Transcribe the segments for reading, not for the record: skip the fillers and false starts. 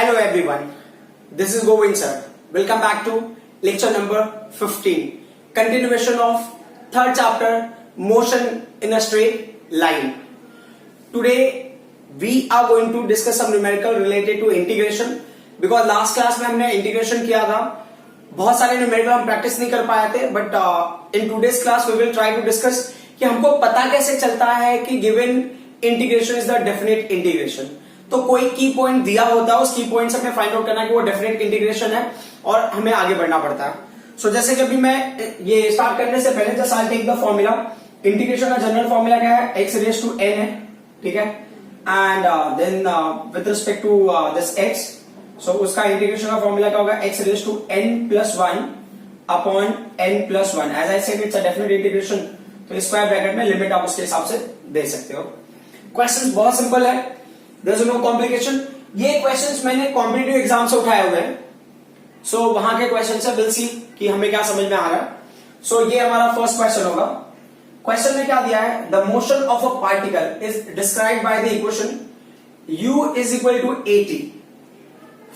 Hello everyone, this is Govind sir. Welcome back to lecture number 15. Continuation of third chapter, motion in a straight line. Today we are going to discuss some numerical related to integration because last class में हमने integration किया था. बहुत सारे numerical हम practice नहीं कर पाए थे, but in today's class we will try to discuss कि हमको पता कैसे चलता है कि given integration is the definite integration. तो कोई की पॉइंट दिया होता है, उस की पॉइंट से हमें फाइंड आउट करना है कि वो डेफिनेट इंटीग्रेशन है और हमें आगे बढ़ना पड़ता है. सो जैसे कि अभी मैं ये स्टार्ट करने से पहले just I take the formula. Integration का जनरल फॉर्मूला क्या है? x रेज टू n है, ठीक है. And then with respect to this x, so उसका इंटीग्रेशन का फॉर्मूला क्या होगा? x raise to n plus 1 upon n plus 1. As I said it's a definite integration, तो स्क्वायर ब्रैकेट में limit आप उसके हिसाब से दे सकते हो. क्वेश्चन बहुत सिंपल है, There's no complication. ये क्वेश्चंस मैंने कॉम्पिटिटिव एग्जाम से उठाए हुए हैं. सो वहां के क्वेश्चन से विल सी कि हमें क्या समझ में आ रहा है. सो ये हमारा फर्स्ट क्वेश्चन होगा. क्वेश्चन में क्या दिया है? The motion of a particle is described by the equation u is equal to at.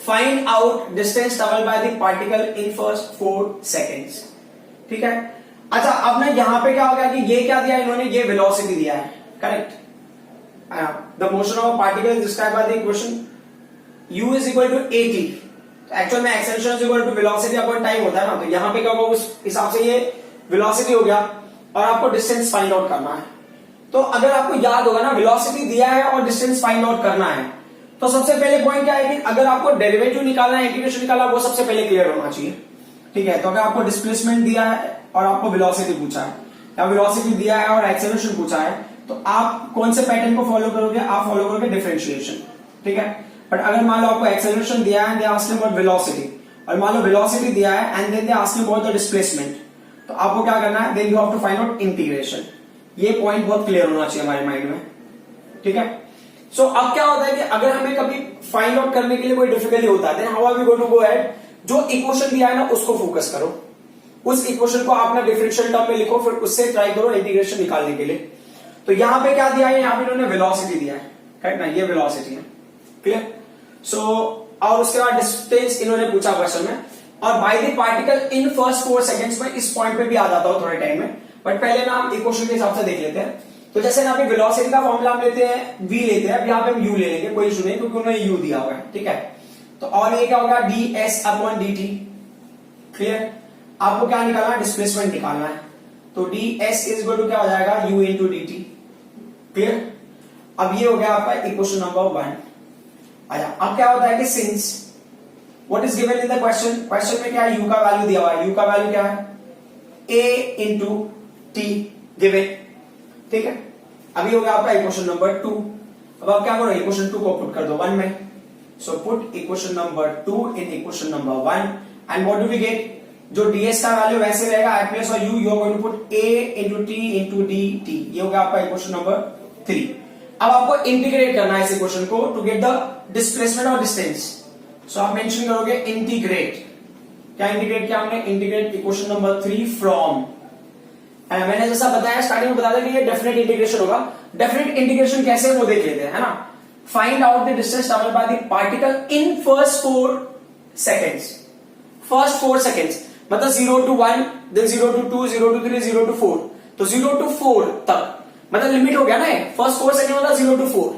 Find out distance travelled by the particle in first 4 seconds. ठीक है. अच्छा, अब ना यहां पे क्या हो गया कि ये क्या दिया इन्होंने? ये वेलोसिटी दिया है, correct. The motion of a particle is described by the equation u is equal to at. Actual में acceleration is equal to velocity upon time होता है ना, तो यहां पे क्या होगा? उस हिसाब से ये वेलोसिटी हो गया और आपको डिस्टेंस फाइंड आउट करना है. तो अगर आपको याद होगा ना, वेलोसिटी दिया है और डिस्टेंस फाइंड आउट करना है, तो सबसे पहले पॉइंट क्या है कि अगर आपको डेरिवेटिव निकालना है, इंटीग्रेशन निकालना, वो सबसे पहले क्लियर होना चाहिए. ठीक है. तो अगर आपको डिस्प्लेसमेंट दिया है और आपको वेलोसिटी पूछा है, या वेलोसिटी दिया है और एक्सेलरेशन पूछा है, तो आप कौन से पैटर्न को फॉलो करोगे? आप फॉलो करोगे डिफरेंशिएशन. ठीक है. बट अगर मान लो आपको एक्सेलरेशन दिया है and they asking about velocity, और मान लो वेलोसिटी दिया है and then they asking about the displacement, तो आपको क्या करना है? Then you have to find out integration. ये पॉइंट बहुत क्लियर होना चाहिए हमारे माइंड में. ठीक है. सो अब क्या होता है कि अगर हमें कभी फाइंड आउट करने के लिए कोई डिफिकल्टी होता है, how are we going to go ahead? जो इक्वेशन दिया है ना, उसको फोकस करो. उस इक्वेशन को आपने डिफरेंशियल टर्म में लिखो, फिर उससे ट्राई करो इंटीग्रेशन निकालने के लिए. तो यहां पे क्या दिया है? यहां पे इन्होंने वेलोसिटी दिया है, करेक्ट ना? ये वेलोसिटी है, क्लियर. सो और उसके बाद डिस्टेंस इन्होंने पूछा क्वेश्चन में, और bye the particle in first 4 seconds में. इस पॉइंट पे भी आ जाता हो थोड़े टाइम में, बट पहले ना हम इक्वेशन के हिसाब से देख लेते हैं. तो जैसे यहाँ पे वेलोसिटी का फॉर्मूला हम लेते हैं, v लेते हैं. अब यहाँ पे हम u ले लेंगे, कोई इशू नहीं, क्योंकि उन्होंने u दिया हुआ है. ठीक है. तो और ये क्या होगा? ds upon dt. क्लियर. आपको क्या निकालना है? डिस्प्लेसमेंट निकालना है. तो ds इज इक्वल टू क्या हो जाएगा? u into dt. क्लियर. अब ये हो गया आपका इक्वेशन नंबर 1. अच्छा, अब क्या होता है कि since what is given in the question, question में क्या है? u का वैल्यू दिया हुआ है. u का वैल्यू क्या है? a into T given. ठीक है. अभी हो गया आपका इक्वेशन नंबर 2. अब आप क्या करो? इक्वेशन 2 को पुट कर दो 1 में. So put equation number 2 in equation number 1 and what do we get? जो ds का वैल्यू वैसे रहेगा, at प्लेस और u, you are going to put a into T into dt. ये हो गया आपका इक्वेशन नंबर 3. अब आपको इंटीग्रेट करना है इस इक्वेशन को टू गेट द डिस्प्लेसमेंट और डिस्टेंस. सो आप मेंशन करोगे इंटीग्रेट. क्या इंटीग्रेट किया हमने? Integrate equation number 3 from. मैंने जैसा बताया स्टार्टिंग में, बताया कि ये डेफिनेट इंटीग्रेशन होगा. डेफिनेट इंटीग्रेशन कैसे वो देख लेते हैं, है ना. Find out the distance travelled bye the particle in first 4 seconds. First 4 seconds मतलब 0 to 1, then 0 to 2, 0 to 3, 0 to 4. तो 0 to 4 तक मतलब लिमिट हो गया ना. फर्स्ट 4 सेकेंड होता 0 to 4,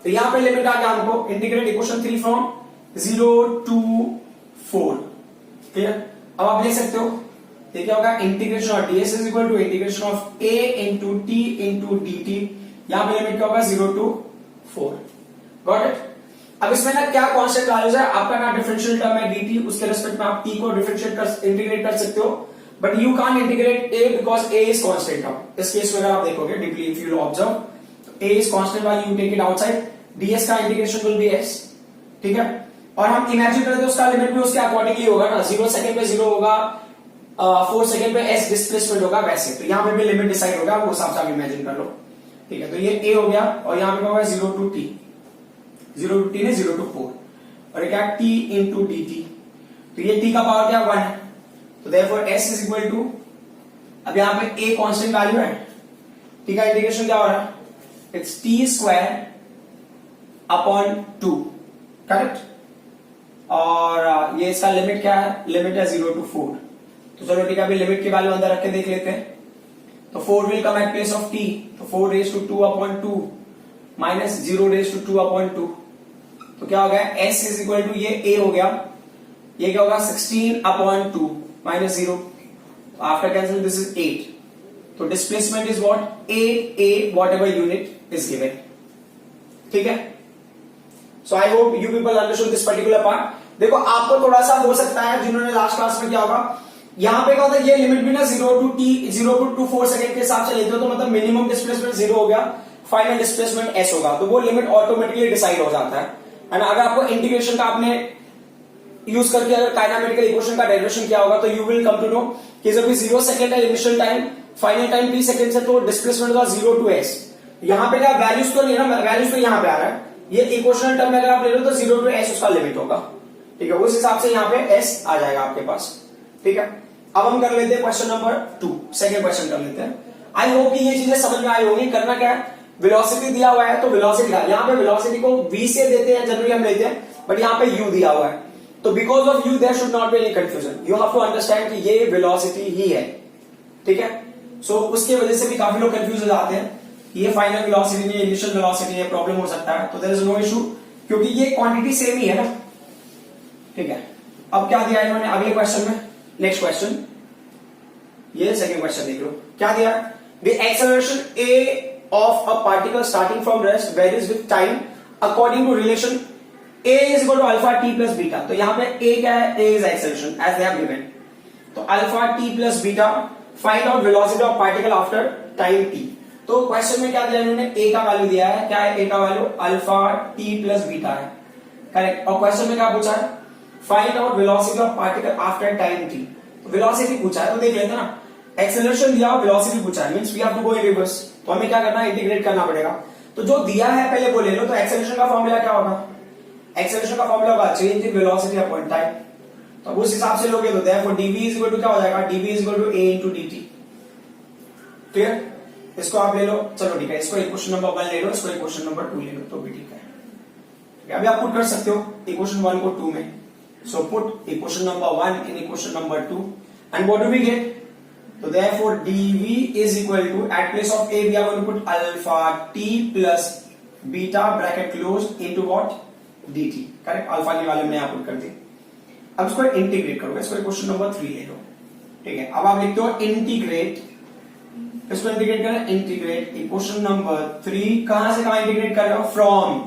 तो यहां पे लिमिट आ गया हमको. Integrate equation 3 from 0 to 4. Clear. अब आप ले सकते हो, ये क्या होगा? Integration of ds is equal to integration of a into T into dt. यहां पे लिमिट क्या होगा? 0 to 4. Got it. अब इसमें ना क्या कांस्टेंट वैल्यूज है आपका? ना डिफरेंशियल टर्म है dt, उसके रिस्पेक्ट में आप t को डिफरेंशिएट कर इंटीग्रेट कर सकते हो, but you can't integrate a because a is constant. अब इस केस में अगर आप देखोगे deeply, if you observe, a is constant while you take it outside, ds का इंटीग्रेशन विल बी s. ठीक है. और हम इमेजिन करते हैं उसका लिमिट भी उसके अकॉर्डिंगली होगा ना. 0 सेकंड पे 0 होगा, 4 सेकंड पे s डिस्प्लेसमेंट होगा वैसे. तो यहां पे भी लिमिट डिसाइड होगा, वो हिसाब से आप इमेजिन कर लो. ठीक है. तो ये a हो गया, और यहां पे होगा 0 to t. 0 to t ने 0 to 4, और क्या? t into dt. तो ये t का पावर क्या? 1 है. तो therefore s is equal to, अब यहां पे a कांस्टेंट वैल्यू है, t का इंटीग्रेशन क्या हो रहा है? It's t square upon 2. Correct. और ये इसका लिमिट क्या है, लिमिट है 0 to 4। तो चलो ठीक है, अभी लिमिट की वैल्यू अंदर रख के देख लेते हैं। तो 4 will come at place of t, तो 4 raise to 2/2 minus 0 raise to 2/2। तो क्या हो गया, s इज इक्वल टू ये a हो गया, ये क्या होगा 16/2 minus 0। After cancel this is 8। तो displacement is what, 8a whatever unit is given. ठीक है, so I hope you people understood this particular part. देखो आपको थोड़ा सा हो सकता है, जिन्होंने लास्ट क्लास में क्या होगा, यहां पे क्या होता है, ये लिमिट भी ना 0 to 4 सेकंड के हिसाब से लेते हो, तो मतलब मिनिमम डिस्प्लेसमेंट 0 हो गया, फाइनल डिस्प्लेसमेंट s होगा, तो वो लिमिट ऑटोमेटिकली डिसाइड हो जाता है ना। अगर आपको इंटीग्रेशन का आपने यूज करके अगर काइनेमेटिकल इक्वेशन का डेरिवेशन किया होगा, तो you will come to know कि जब भी 0 सेकंड है initial time, final time 3 second है, तो डिस्प्लेसमेंट होगा 0 to s। यहां पे क्या वैल्यूज तो नहीं है ना, वैल्यूज तो यहां पे आ रहा है, ये इक्वेशनल टर्म में अगर आप ले लो तो 0 to s उसका लिमिट होगा। ठीक है, उस हिसाब से यहाँ पे s आ जाएगा आपके पास। ठीक है, अब हम कर लेते हैं क्वेश्चन नंबर 2, सेकंड क्वेश्चन कर लेते हैं। आई होप कि ये चीजें समझ में आई होंगी। करना क्या है, वेलोसिटी दिया हुआ है, तो वेलोसिटी यहाँ पे वेलोसिटी को v से देते हैं, जनरली हम लेते हैं, बट यहाँ पे u दिया हुआ है, तो because of u there should not be any confusion, you have to understand कि ये वेलोसिटी ही है। ठीक है, सो उसके वजह से भी काफी लोग कंफ्यूज हो जाते हैं, ये फाइनल वेलोसिटी नहीं, इनिशियल वेलोसिटी है, प्रॉब्लम हो सकता है, तो देयर इज नो इशू, क्योंकि ये क्वांटिटी सेम ही है ना। ठीक है, अब क्या दिया इन्होंने अगले क्वेश्चन में, नेक्स्ट क्वेश्चन, ये सेकंड क्वेश्चन देख लो क्या दिया, the acceleration a of a particle starting from rest varies with time according to relation a is equal to alpha t plus beta। तो यहां पे a क्या है, a is acceleration as they have given, तो alpha t plus beta, find out velocity of particle after time t। तो question में क्या दिया इन्होंने, a का वैल्यू दिया है, क्या है a का value, alpha t plus beta है, करेक्ट। और क्वेश्चन में क्या पूछा है, find out velocity of particle after time t। तो वेलोसिटी पूछा है, तो देख लेते हैं ना, एक्सेलरेशन दिया, वेलोसिटी पूछा है, means we have to go in reverse, तो हमें क्या करना है, इंटीग्रेट करना पड़ेगा। तो जो दिया है पहले वो ले लो, तो एक्सेलरेशन का फॉर्मूला क्या होगा, एक्सेलरेशन का फॉर्मूला होगा change in velocity upon time, तो उस हिसाब से लोगे तो therefore dv is equal to क्या हो जाएगा, dv is equal to a into dt। Clear, इसको आप ले लो, चलो ठीक है, इसको इक्वेशन नंबर 1 ले लो, इसको इक्वेशन नंबर 2 ले लो, तो भी ठीक है। अभी आप पुट कर सकते हो इक्वेशन 1 को 2 में, so put equation number 1 in equation number 2 and what do we get, तो therefore dv is equal to, at place of a we are going to put alpha t plus beta bracket closed into what, dt, correct. Alpha की value मैंने यहां put कर दी। अब इसको integrate करोगे, इसको question number 3 ले लो। ठीक है, अब आप लिखते हो इंटीग्रेट, इसको इंटीग्रेट करें, इंटीग्रेट इक्वेशन नंबर 3, कहां से कहां इंटीग्रेट कर रहे हो, फ्रॉम।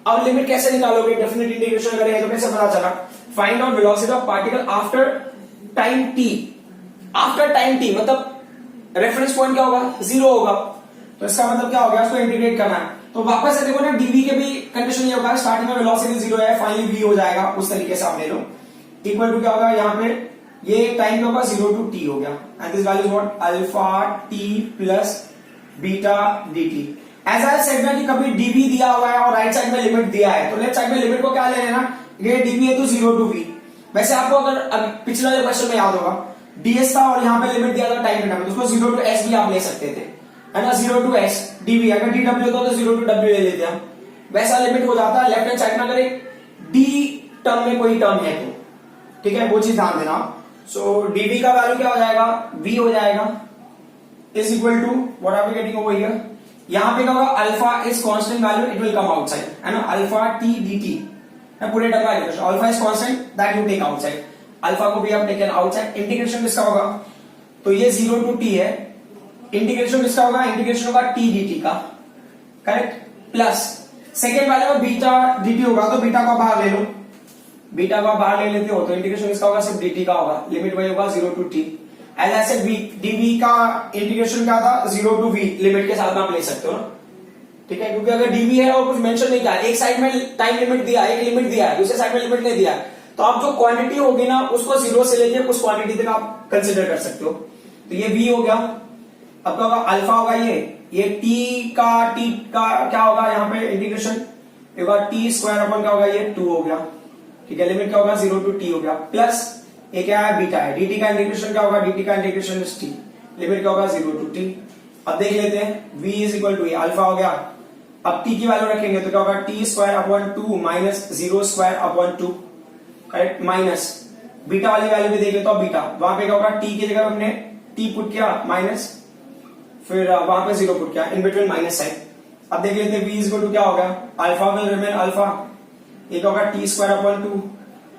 अब लिमिट कैसे निकालोगे, डेफिनेट इंटीग्रेशन करेंगे तो कैसे पता चला, find out velocity of particle after time t। After time t मतलब रेफरेंस पॉइंट क्या होगा, 0 होगा, तो इसका मतलब क्या हो गया, उसको इंटीग्रेट करना है। तो वापस से देखो ना, dv के भी कंडीशन ये होगा, स्टार्टिंग में वेलोसिटी 0 है, फाइनली v हो जाएगा, उस तरीके से आप ले लो। इक्वल टू क्या होगा, यहाँ पे ये टाइम क्या होगा, 0 to t हो गया, and this value is what, alpha t plus beta dt। As I said ना कि कभी dv दिया हुआ है और राइट साइड में लिमिट दिया है, तो लेफ्ट साइड में लिमिट को क्या ले लेना, ये dv है तो 0 to v। वैसे आपको अगर पिछला क्वेश्चन में याद होगा, ds था और यहाँ पे लिमिट दिया था टाइम के टाइम, तो उसको 0 to s भी आप ले सकते थे, है ना, 0 to s dv, अगर dw होता तो 0 to w ले लेते हम, वैसा लिमिट हो जाता है। लेफ्ट हैंड साइड में अगर एक d टर्म में कोई टर्म है तो, ठीक है, वो चीज ध्यान देना। सो dv का वैल्यू क्या हो जाएगा, v हो जाएगा, is equal to what are we getting over here, यहाँ पे क्या होगा, alpha is constant value, it will come outside, है ना, अल्फा t dt, पूरे टर्म का alpha is constant that you take outside, alpha को भी आप टेकन आउटसाइड। इंटीग्रेशन किसका होगा, तो ये 0 to t है, इंटीग्रेशन किसका होगा, इंटीग्रेशन होगा t dt का, करेक्ट, प्लस सेकेंड वाले में बीटा dt होगा, तो बीटा को बाहर ले लो, बीटा को बाहर ले लेते हो, तो इंटीग्रेशन किसका होगा, सिर्फ dt का होगा, लिमिट वही होगा 0 to t। As I said dv का इंटीग्रेशन क्या था, 0 to v, लिमिट के साथ में आप ले सकते हो ना, ठीक है, क्योंकि अगर dv है और कुछ मेंशन नहीं किया, एक साइड में टाइम लिमिट दिया, एक लिमिट दिया है, दूसरे साइड में लिमिट नहीं दिया, तो आप जो क्वांटिटी होगी ना उसको 0 से लेके उस क्वांटिटी तक आप कंसिडर कर सकते हो। तो ये v हो गया, अब क्या होगा, अल्फा होगा, ये t का क्या होगा, यहाँ पे इंटीग्रेशन होगा t स्क्वायर अपन क्या होगा, ये 2 हो गया, ठीक है, लिमिट क्या होगा, 0 to t हो गया, प्लस ये क्या है, बीटा है, dt का इंटीग्रेशन क्या होगा, dt का इंटीग्रेशन इज t, लिमिट क्या होगा, 0 to t। अब देख लेते हैं, v is equal to alpha हो गया, अब t की वैल्यू रखेंगे तो क्या होगा, t square upon 2 minus 0 square upon 2, correct, minus beta वाली वैल्यू भी देख लेते हो, बीटा वहां पे क्या होगा, टी की जगह हमने टी पुट किया माइनस, फिर वहां पे 0 पुट किया, इन बिटवीन माइनस साइन। अब देख लेते हैं v इज इक्वल टू क्या होगा, अल्फा विल रिमेन अल्फा, एक होगा टी स्क्वायर अपॉन 2,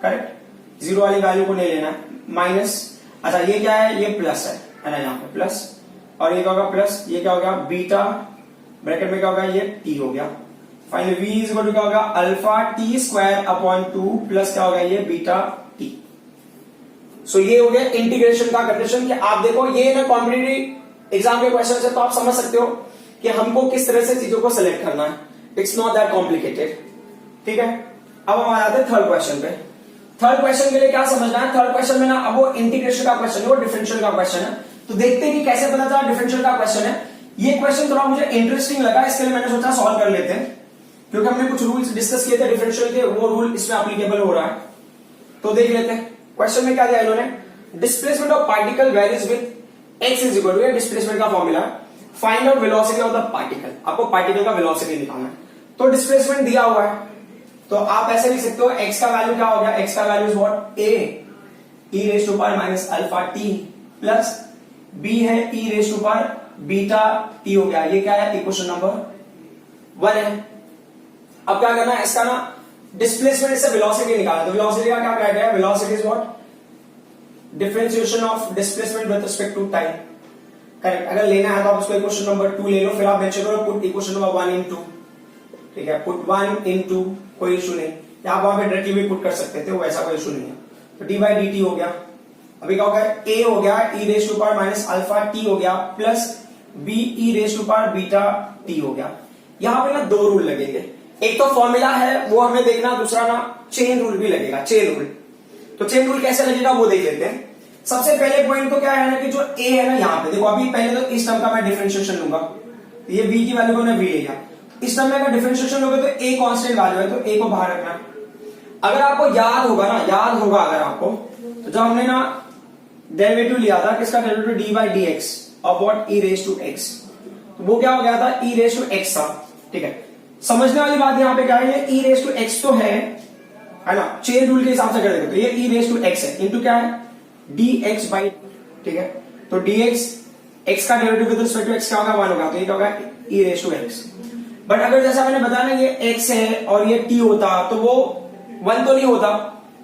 करेक्ट, 0 वाली वैल्यू को नहीं लेना है, माइनस, अच्छा ये क्या है, ये प्लस है ना, यहाँ पे प्लस, और ये क्या होगा प्लस, ये क्या होगा बीटा ब्रैकेट में क्या होगा, ये टी हो गया। Finally v is equal to क्या होगा, alpha t square upon 2 plus क्या होगा, ये बीटा टी। सो ये हो गया इंटीग्रेशन का कंडीशन कि आप देखो ये ना कॉम्पिटिटिव एग्जाम के क्वेश्चन है, तो आप समझ सकते हो कि हमको किस तरह से चीजों को सिलेक्ट करना है, इट्स नॉट दैट कॉम्प्लिकेटेड, ठीक है। अब हम आ जाते हैं थर्ड क्वेश्चन पे। थर्ड क्वेश्चन के लिए क्या समझना है, थर्ड क्वेश्चन में ना अब वो इंटीग्रेशन का क्वेश्चन है, वो डिफरेंशियल का क्वेश्चन है, तो देखते हैं कि कैसे पता चला डिफरेंशियल का क्वेश्चन है। ये क्वेश्चन थोड़ा मुझे इंटरेस्टिंग लगा, इसके लिए मैंने सोचा सॉल्व कर लेते हैं, क्योंकि हमने कुछ रूल्स डिस्कस किए थे डिफरेंशियल के, वो रूल इसमें एप्लीकेबल हो रहा है, तो देख लेते हैं। क्वेश्चन में क्या दिया इन्होंने, displacement of particle varies with X is equal to, displacement का formula, find out velocity of the particle, आपको पार्टिकल का वेलोसिटी निकालना है। तो डिस्प्लेसमेंट दिया हुआ है, तो आप ऐसे लिख सकते हो, x का वैल्यू क्या हो गया, x का value is what, a e raise to power minus alpha t plus b है e raise to power beta t हो गया, ये क्या है, इक्वेशन नंबर 1 है। अब क्या करना है, इसका ना डिस्प्लेसमेंट से वेलोसिटी निकालना, तो वेलोसिटी का क्या क्राइटेरिया है, velocity is what, differentiation of displacement with respect to time, correct. अगर लेना है तो आप उसको इक्वेशन नंबर 2 ले लो, फिर आप मेंशन करो पुट इक्वेशन नंबर 1 इन 2, ठीक है, पुट 1 इन 2, कोई इशू नहीं, या आप वहां पे डायरेक्टली भी पुट कर सकते थे, वो ऐसा कोई इशू नहीं है। तो डी बाई डी टी हो गया, अभी क्या होगा, ए हो गया e raise to power minus alpha t हो गया plus b e raise to power beta t हो गया। यहां पे ना दो रूल लगेंगे, एक तो फॉर्मूला है वो हमें देखना, दूसरा ना चेन रूल भी लगेगा, चेन रूल। तो चेन रूल कैसे लगेगा वो देख लेते हैं। सबसे पहले पॉइंट तो क्या है ना कि जो ए है ना, यहाँ पे देखो, अभी पहले तो इस टर्म का मैं डिफरेंशिएशन लूंगा, ये v की वैल्यू को मैं v ले गया, इस टर्म में अगर डिफरेंशिएशन लोगे तो a कांस्टेंट वैल्यू है, तो a को बाहर रखना। अगर आपको याद होगा ना, याद होगा अगर आपको, तो जब हमने ना डेरिवेटिव लिया था किसका, derivative d by d x of what e raise to x, तो वो क्या हो गया था, e रेज टू एक्स था, ठीक है। समझने वाली बात यहाँ पे क्या है, ये e रेज टू एक्स तो है ना, चेन रूल के हिसाब से कर देते, तो ये e रेज टू एक्स है, इंटू क्या है, dx बाई, ठीक है, तो dx x का derivative with respect to x क्या होगा, 1 होगा, तो ये क्या होगा, e raise to x. But अगर जैसा मैंने बताया ना ये x है और ये t होता, तो वो 1 तो नहीं होता,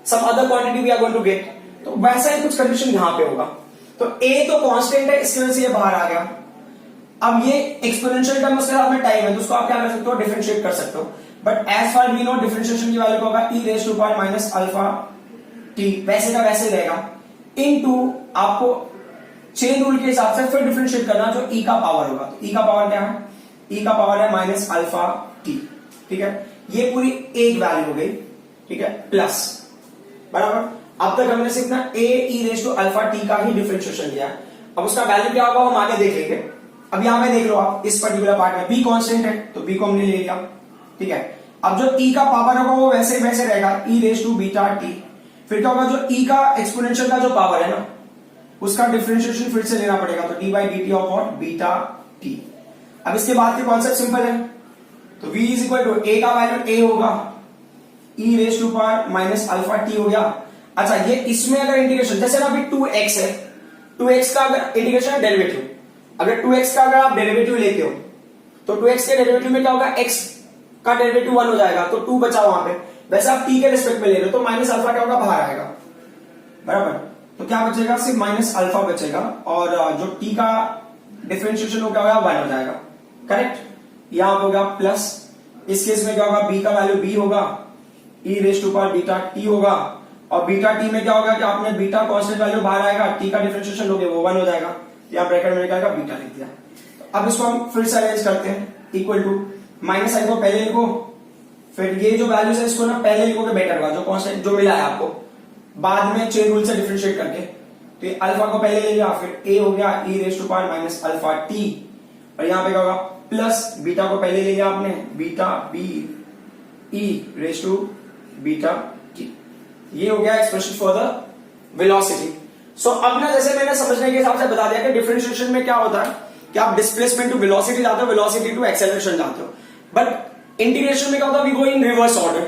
some other quantity we are going to get, तो वैसा ही कुछ कंडीशन यहां पे होगा। तो a तो कांस्टेंट है, इसकी वजह से ये बाहर आ गया। अब ये एक्सपोनेंशियल टर्म उसके साथ में टाइम है, तो उसको आप क्या कर सकते हो, डिफरेंशिएट कर सकते हो। But as far we know differentiation की वैल्यू होगा e raise to power minus alpha t, वैसे का वैसे रहेगा, इनटू आपको चेन रूल के हिसाब से फिर डिफरेंशिएट करना, जो e का पावर होगा, तो e का पावर क्या है, e का पावर है माइनस अल्फा t, ठीक है। ये पूरी एक वैल्यू हो गई, ठीक है, प्लस, बराबर। अब तक हमने सिर्फ ना a e raise to alpha t का ही डिफरेंशिएशन लिया, अब उसका वैल्यू क्या होगा हम आगे देख लेंगे। अब यहां पे देख लो आप, इस पर्टिकुलर पार्ट में b कांस्टेंट है, तो b को हमने ले लिया, ठीक है। अब जो e का पावर होगा वो वैसे ही वैसे रहेगा, e raise to beta t, फिर क्या होगा, जो e का एक्सपोनेंशियल का जो पावर है ना, उसका डिफरेंशिएशन फिर से लेना पड़ेगा, तो d by d t of what, beta t. अब इसके बाद के कॉन्सेप्ट सिंपल है, तो v is equal to a का वैल्यू a होगा, e raise to power minus alpha t हो गया। अच्छा, ये इसमें अगर इंटीग्रेशन, जैसे ना अभी 2x है, 2x का अगर इंटीग्रेशन है डेरिवेटिव, अगर 2x का अगर आप डेरिवेटिव लेते हो, तो 2x के डेरिवेटिव में क्या होगा, x का डेरिवेटिव 1 हो जाएगा, तो 2 बचा वहां पे। वैसे आप t के रिस्पेक्ट में ले रहे हो, तो माइनस अल्फा क्या होगा, बाहर आएगा, बराबर। तो क्या बचेगा, सिर्फ माइनस अल्फा बचेगा, और जो t का डिफरेंशिएशन हो क्या होगा, 1 हो जाएगा, करेक्ट। यहां पे होगा प्लस, इस केस में क्या होगा, b का वैल्यू b होगा, e raise to power beta t होगा, और बीटा t में क्या होगा कि आपने बीटा कांस्टेंट वैल्यू बाहर आएगा, t का डिफरेंशिएशन लोगे वो 1 हो जाएगा, यहाँ ब्रैकेट में निकालेगा, बीटा लिख दिया। तो अब इसको हम फिर से अरेंज करते हैं, इक्वल टू माइनस साइन को पहले लिखो, फिर ये जो वैल्यूज है इसको ना पहले लिखोगे बेटर होगा, जो कांस्टेंट जो मिला है आपको, बाद में चेन रूल से डिफरेंशिएट करके। तो ये अल्फा को पहले ले लिया, फिर a हो गया e raise to power minus alpha t, और यहाँ पे क्या होगा, प्लस बीटा को पहले ले लिया आपने, beta b e raise to beta t। ये हो गया expression for the velocity. So अब ना जैसे मैंने समझने के हिसाब से बता दिया कि डिफरेंशिएशन में क्या होता है कि आप डिस्प्लेसमेंट टू वेलोसिटी जाते हो, वेलोसिटी टू एक्सेलरेशन जाते हो, बट इंटीग्रेशन में क्या होता है, we go in reverse order.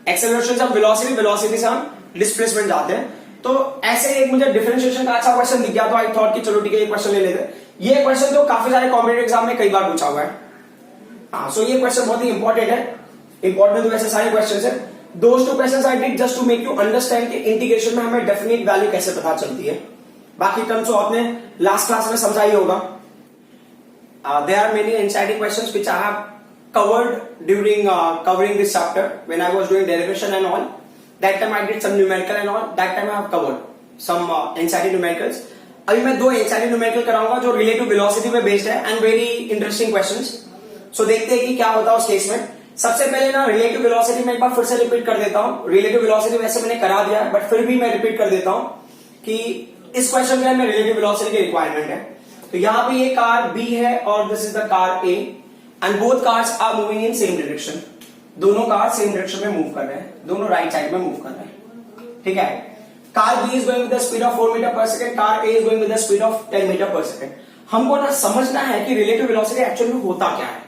Acceleration से हम वेलोसिटी, वेलोसिटी से हम डिस्प्लेसमेंट जाते हैं। तो ऐसे एक मुझे डिफरेंशिएशन का अच्छा क्वेश्चन दिख गया तो आई थॉट कि चलो ठीक है ये क्वेश्चन ले लेते हैं। ये क्वेश्चन तो काफी सारे कॉम्पिटिटिव एग्जाम में कई बार पूछा हुआ है। हाँ, सो ये क्वेश्चन बहुत ही इंपॉर्टेंट है। इंपॉर्टेंट तो वैसे सारे क्वेश्चन है। Those two question I did just to make you understand कि इंटीग्रेशन में हमें डेफिनेट वैल्यू कैसे पता चलती है। बाकी टर्म्स तो आपने लास्ट क्लास में समझा ही होगा। There are many NCERT questions which I have covered during covering this chapter when I was doing derivation and all. That time I did some numerical and all. That time I have covered some NCERT numericals. अभी मैं दो NCERT numerical कराऊंगा जो relative velocity पे based है and very interesting questions. So देखते हैं कि क्या होता है उस केस में। सबसे पहले ना relative velocity मैं एक बार फिर से रिपीट कर देता हूँ। relative velocity वैसे मैंने करा दिया है बट फिर भी मैं रिपीट कर देता हूँ कि इस क्वेश्चन में हमें relative velocity की रिक्वायरमेंट है। तो यहाँ पे ये कार B है और this is the car A and both cars are moving in same direction. दोनों कार सेम डायरेक्शन में मूव कर रहे हैं, दोनों राइट साइड में मूव कर रहे हैं, ठीक है। Car B is going with the speed of 4 metre per second, car A is going with the speed of 10 metre per second. हमको ना समझना है कि रिलेटिव वेलोसिटी एक्चुअली में होता क्या है,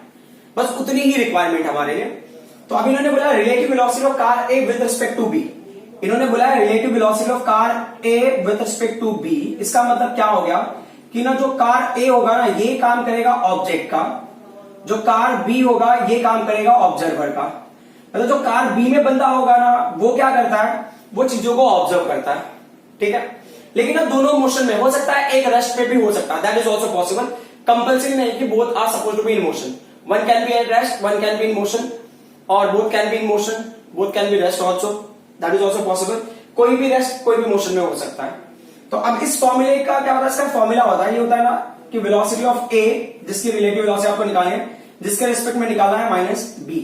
बस उतनी ही रिक्वायरमेंट हमारे लिए। तो अब इन्होंने बोला relative velocity of car A with respect to B। इन्होंने बोला relative velocity of car A with respect to B। इसका मतलब क्या हो गया कि ना जो कार A होगा ना ये काम करेगा ऑब्जेक्ट का, जो कार B होगा ये काम करेगा ऑब्जर्वर का। मतलब जो कार B में बंदा होगा ना वो क्या करता है, वो चीजों को ऑब्जर्व करता है, ठीक है। लेकिन ना दोनों मोशन में हो सकता है, एक रेस्ट पे भी हो सकता है, that is also possible. Compulsory नहीं कि both are suppose to be in motion, one can be at rest, one can be in motion, और both can be in motion, both can be rest also, that is also possible. कोई भी rest कोई भी motion में हो सकता है। तो अब इस फॉर्मूले का क्या होता है, इसका फॉर्मूला होता है, ये होता है ना कि वेलोसिटी ऑफ A जिसकी रिलेटिव वेलोसिटी आपको निकालनी है, जिसके रिस्पेक्ट में निकालना है माइनस B,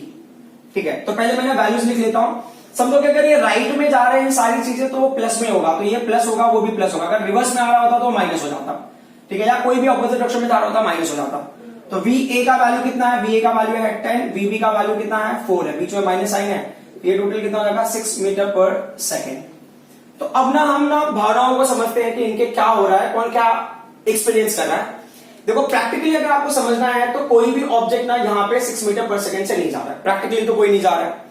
ठीक है। तो पहले मैंने वैल्यूज लिख लेता हूं। समझो कि अगर ये राइट में जा रहे हैं सारी चीजें तो वो प्लस में होगा, तो ये प्लस होगा वो भी प्लस होगा। अगर रिवर्स में आ रहा होता तो माइनस हो जाता, ठीक है, या कोई भी ऑपोजिट डायरेक्शन में जा रहा होता माइनस हो जाता। तो VA का वैल्यू कितना है, VA का वैल्यू है 10, VB का वैल्यू कितना है 4 है, बीच में माइनस साइन है, ये टोटल कितना हो जाएगा 6 मीटर पर सेकेंड। तो अब ना हम ना भावनाओं को समझते हैं कि इनके क्या हो रहा है, कौन क्या एक्सपीरियंस कर रहा है। देखो प्रैक्टिकली अगर आपको समझना है तो कोई भी ऑब्जेक्ट ना यहाँ पे 6 मीटर पर सेकंड से नहीं जा रहा है, प्रैक्टिकली तो कोई नहीं जा रहा है।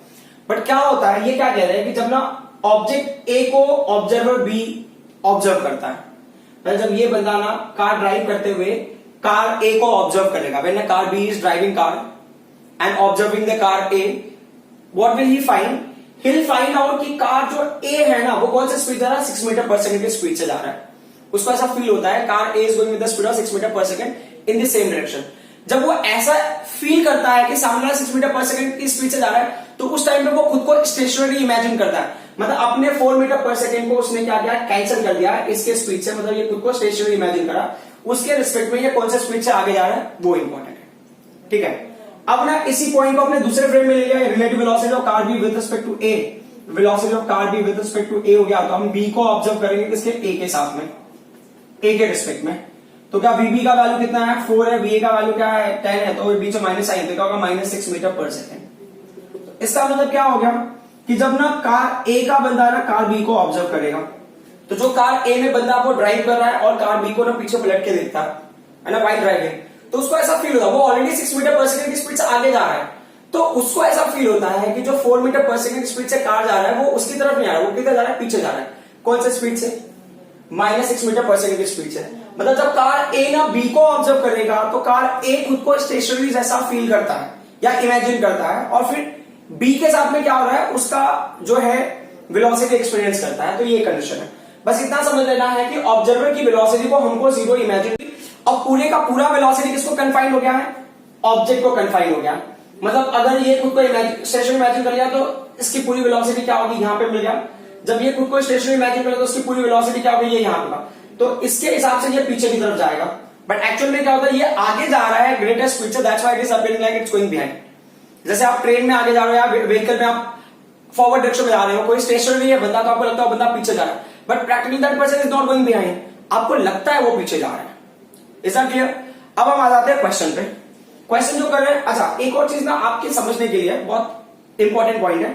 बट क्या होता है, ये क्या कह रहे हैं कि जब ना ऑब्जेक्ट A को ऑब्जर्वर B ऑब्जर्व करता है, मतलब जब ये बंदा ना कार ड्राइव करते हुए कार A को ऑब्जर्व करेगा, when car B is driving car and observing the car A, what will he find, he will find out कि कार जो A है ना वो कौन सी स्पीड जा रहा है, 6 मीटर पर सेकंड की स्पीड से जा रहा है। उसको ऐसा फील होता है car A is going with the speed of 6 metre per second in the same direction. जब वो ऐसा फील करता है कि सामने वाला 6 मीटर पर सेकंड की स्पीड से जा रहा है तो उस टाइम पे वो खुद को स्टेशनरी इमेजिन करता है, मतलब अपने 4 मीटर पर सेकंड को उसने क्या किया, कैंसिल कर दिया इसके स्पीड से, मतलब ये खुद को स्टेशनरी इमेजिन करा, उसके रिस्पेक्ट में ये कौन से स्पीड से आगे जा रहा है वो इंपॉर्टेंट है, ठीक है। अब ना इसी पॉइंट को अपने दूसरे फ्रेम में ले लिया, relative velocity of car B with respect to A, velocity of car B with respect to A हो गया, तो हम B को ऑब्जर्व करेंगे किसके, A के साथ में, A के रिस्पेक्ट में। तो क्या VB का वैल्यू कितना है 4 है, VA का वैल्यू क्या है 10 है, तो बीच में माइनस साइन तो क्या होगा -6 मीटर पर सेकंड। इसका मतलब क्या हो गया कि जब ना कार A का बंदा ना कार B को ऑब्जर्व करेगा, तो जो कार A में बंदा वो ड्राइव कर रहा है और कार B को ना पीछे पलट के देखता है ना वाइल ड्राइविंग, तो उसको ऐसा फील होता है वो ऑलरेडी 6 मीटर पर सेकंड की स्पीड से आगे जा रहा है, तो उसको ऐसा फील होता है कि जो 4 मीटर पर सेकंड की स्पीड से कार जा रहा है वो उसकी तरफ नहीं आ रहा, वो किधर जा रहा है, पीछे जा रहा है। कौन से स्पीड से, -6 मीटर पर सेकंड की स्पीड से। मतलब जब कार A ना B को ऑब्जर्व करेगा तो कार A खुद को स्टेशनरी जैसा फील करता है या इमेजिन करता है, और फिर B के साथ में क्या हो रहा है उसका जो है वेलोसिटी एक्सपीरियंस करता है। तो ये कंडीशन है, बस इतना समझ लेना है कि ऑब्जर्वर की वेलोसिटी को हमको 0 इमेजिन, और पूरे का पूरा वेलोसिटी किसको कन्फाइंड हो गया है, ऑब्जेक्ट को कन्फाइंड हो गया। मतलब अगर ये खुद को स्टेशनरी इमेजिन कर लिया तो इसकी पूरी वेलोसिटी क्या होगी, यहां पे मिल गया। जब ये खुद को स्टेशनरी इमेजिन कर लिया तो उसकी पूरी वेलोसिटी क्या होगी, ये यहां पे, तो इसके हिसाब से ये पीछे की तरफ जाएगा। बट एक्चुअल में क्या होता है, ये आगे जा रहा है ग्रेटेस्ट स्पीड से, that's why it is appearing like it's going behind. जैसे आप ट्रेन में आगे जा रहे हो या व्हीकल में आप फॉरवर्ड डायरेक्शन में जा रहे हो, कोई स्टेशनरी है बंदा तो आपको लगता है बंदा पीछे जा रहा है, but practically that person is not going behind, आपको लगता है वो पीछे जा रहा है। Is that clear? अब हम आ जाते हैं क्वेश्चन पे। क्वेश्चन जो कर रहे हैं, अच्छा एक और चीज ना आपके समझने के लिए बहुत इंपॉर्टेंट पॉइंट है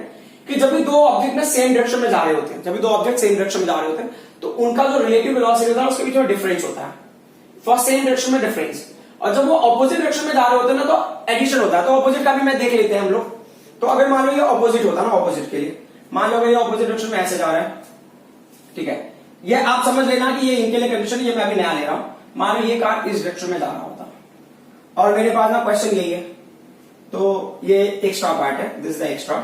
कि जब भी दो ऑब्जेक्ट ना सेम डायरेक्शन में जा रहे होते हैं, जब भी दो ऑब्जेक्ट सेम डायरेक्शन में जा रहे होते हैं तो उनका जो रिलेटिव वेलोसिटी होता है उसके बीच में डिफरेंस होता है, फर्स्ट सेम डायरेक्शन में डिफरेंस, और जब वो ऑपोजिट डायरेक्शन में जा रहे होते हैं ना तो एडिशन होता है। तो ऑपोजिट का भी मैं देख लेते हैं हम लोग, तो अगर मान लो ये ऑपोजिट होता ना, ऑपोजिट के लिए मान लो अगर ये ऑपोजिट डायरेक्शन में ऐसे जा रहा है, ठीक है, ये आप समझ लेना कि ये इनके लिए कंडीशन, ये मैं अभी नया ले रहा हूं। मान लो ये कार इस डायरेक्शन में जा रहा होता और मेरे पास ना क्वेश्चन यही है, तो ये एक्स्ट्रा पार्ट है, दिस इज द एक्स्ट्रा,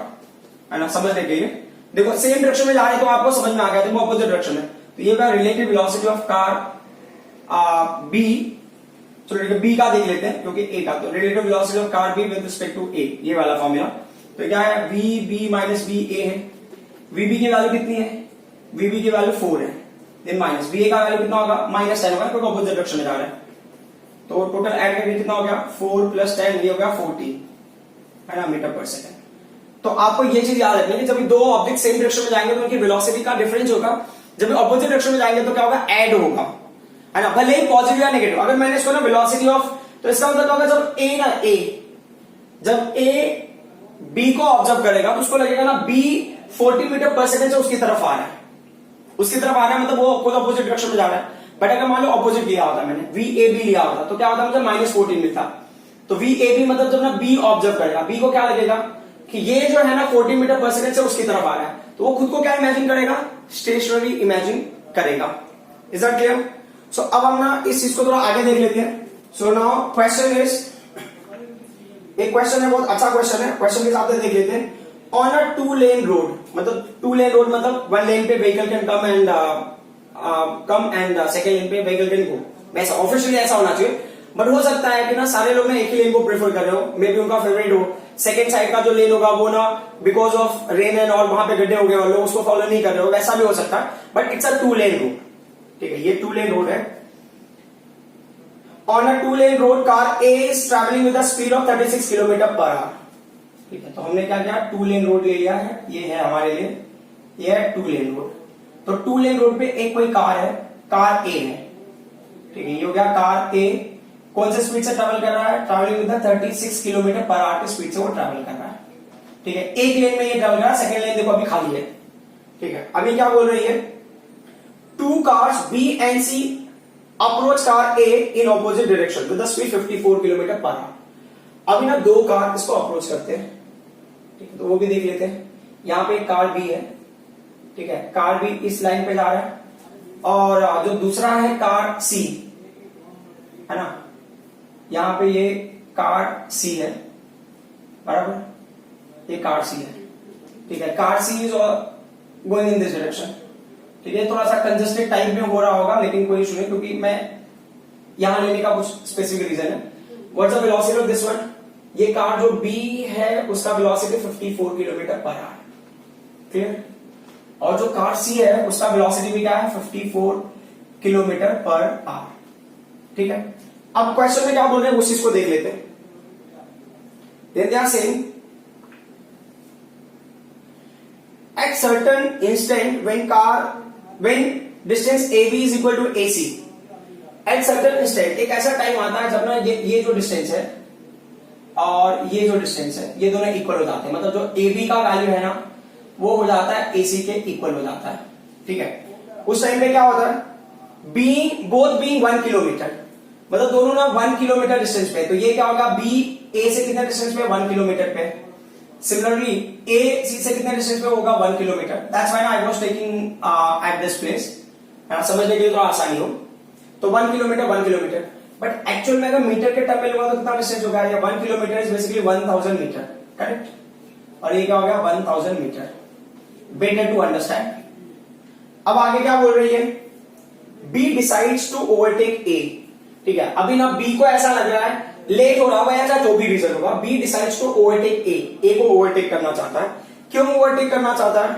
है ना, समझने के लिए। देखो सेम डायरेक्शन में जा रहे तो आपको समझ में आ गया, देखो ऑपोजिट डायरेक्शन में, तो ये relative velocity of car B, चलो बी का देख लेते हैं क्योंकि ए का, तो relative velocity of car B with respect to A, ये वाला फॉर्मूला। तो क्या है, V B minus B A है, वीबी की वैल्यू कितनी है, वीबी की वैल्यू 4 है, देन माइनस बी ए का वैल्यू कितना होगा, -10 होगा क्योंकि ऑपोजिट डायरेक्शन में जा रहा है। तो टोटल ऐड करके कितना हो गया, 4 + 10, ये हो गया 40, है ना, मीटर पर सेकंड। तो आपको ये चीज याद रखनी है कि जब दो ऑब्जेक्ट सेम डायरेक्शन में जाएंगे तो उनकी वेलोसिटी का डिफरेंस होगा, जब ऑपोजिट डायरेक्शन में जाएंगे तो क्या होगा, ऐड होगा, है ना, भले ही पॉजिटिव या नेगेटिव। अगर मैंने इसको ना वेलोसिटी ऑफ, तो इसका मतलब होगा जब ए बी को ऑब्जर्व करेगा तो उसको लगेगा ना बी 40 मीटर पर सेकंड से उसकी तरफ आ रहा है, मतलब वो खुद ऑपोजिट डायरेक्शन में जा रहा है। बट अगर मान लो ऑपोजिट लिया होता मैंने, वी ए बी लिया होता तो क्या होता मुझे -14 मिलता। तो वी ए बी मतलब जब ना बी ऑब्जर्व करेगा, बी को क्या लगेगा कि ये जो है ना 40 मीटर पर सेकंड से उसकी तरफ आ रहा है, तो वो खुद को क्या इमेजिन करेगा, स्टेशनरी इमेजिन करेगा। Is that clear? सो अब हम ना इस चीज को थोड़ा आगे देख लेते हैं। सो नाउ क्वेश्चन इज, एक क्वेश्चन है, बहुत अच्छा क्वेश्चन है, क्वेश्चन के साथ देख लेते हैं। ऑन अ 2 लेन रोड, मतलब 2 लेन रोड मतलब 1 लेन पे vehicle can come and second lane पे व्हीकल कैन गो, वैसा ऑफिशियली ऐसा होना चाहिए। बट हो सकता है कि ना सारे लोग ना एक ही लेन को प्रेफर कर रहे हो, मे बी उनका फेवरेट हो, सेकंड साइड का जो लेन होगा वो ना because of rain and all वहां पे गड्ढे हो गए और लोग उसको फॉलो नहीं कर रहे हो, वैसा भी हो सकता है। But it's a 2 lane road, ठीक है, ये 2 लेन रोड है। On a 2 lane road car A is travelling with the speed of 36 kilometre per our, ठीक है। तो हमने क्या किया, 2 लेन रोड ले लिया है, ये है हमारे लिए, ये है 2 लेन रोड। तो 2 लेन रोड पे एक कोई कार है, कार ए है, ठीक है, ये हो गया कार ए, कौन से स्पीड से ट्रैवल कर रहा है, travelling with 36 kilometre per our की स्पीड से वो ट्रैवल कर रहा है, ठीक है। एक लेन में ये ट्रैवल कर रहा है, सेकंड लेन देखो अभी खाली है, ठीक है। अभी क्या बोल रही है, 2 cars B and C approach car A in opposite direction with speed 54 kilometre per hour. अभी ना 2 कार इसको अप्रोच करते हैं, ठीक है, तो वो भी देख लेते हैं। यहां पे एक कार बी है, ठीक है, कार बी इस लाइन पे जा रहा है, और जो दूसरा है कार सी, है ना, यहां पे ये कार सी है, बराबर, ये कार सी है, ठीक है। Car C is going in this direction, ठीक है। थोड़ा सा कंजेस्टेड टाइप में हो रहा होगा लेकिन कोई इशू नहीं, क्योंकि मैं यहां लेने का कुछ स्पेसिफिक रीजन है। What's the velocity of this one, ये कार जो बी है उसका velocity 54 kilometre per our, clear. और जो कार सी है उसका वेलोसिटी भी क्या है, 54 किलोमीटर पर आवर, ठीक है। अब क्वेश्चन में क्या बोल रहे हैं उस चीज को देख लेते हैं। They are saying at certain instant when distance AB is equal to AC, at certain instant एक ऐसा टाइम आता है जब ना ये जो डिस्टेंस है और ये जो डिस्टेंस है ये दोनों इक्वल हो जाते हैं, मतलब जो AB का वैल्यू है ना वो हो जाता है AC के इक्वल हो जाता है, ठीक है। उस टाइम पे क्या होता है, बोथ बीइंग 1 किलोमीटर, मतलब दोनों ना 1 किलोमीटर डिस्टेंस पे, तो ये क्या होगा, बी ए से कितना डिस्टेंस पे, 1 किलोमीटर पे। सिमिलरली ए सी से कितना डिस्टेंस पे होगा, 1 kilometre. That's why I was taking at this place, समझने के लिए थोड़ा आसानी हो। तो 1 किलोमीटर 1 किलोमीटर, बट एक्चुअल में अगर मीटर के टर्म में लूंगा तो कितना डिस्टेंस होगा, 1 kilometre is basically 1000 metre, correct. और ये क्या हो गया, 1000 मीटर, बेटर टू अंडरस्टैंड। अब आगे क्या बोल रही है, बी डिसाइड्स टू ओवरटेक ए, ठीक है। अभी ना बी को ऐसा लग रहा है लेट हो रहा होगा या जो भी रीजन होगा, बी डिसाइड्स टू ओवरटेक ए को ओवरटेक करना चाहता है। क्यों ओवरटेक करना चाहता है,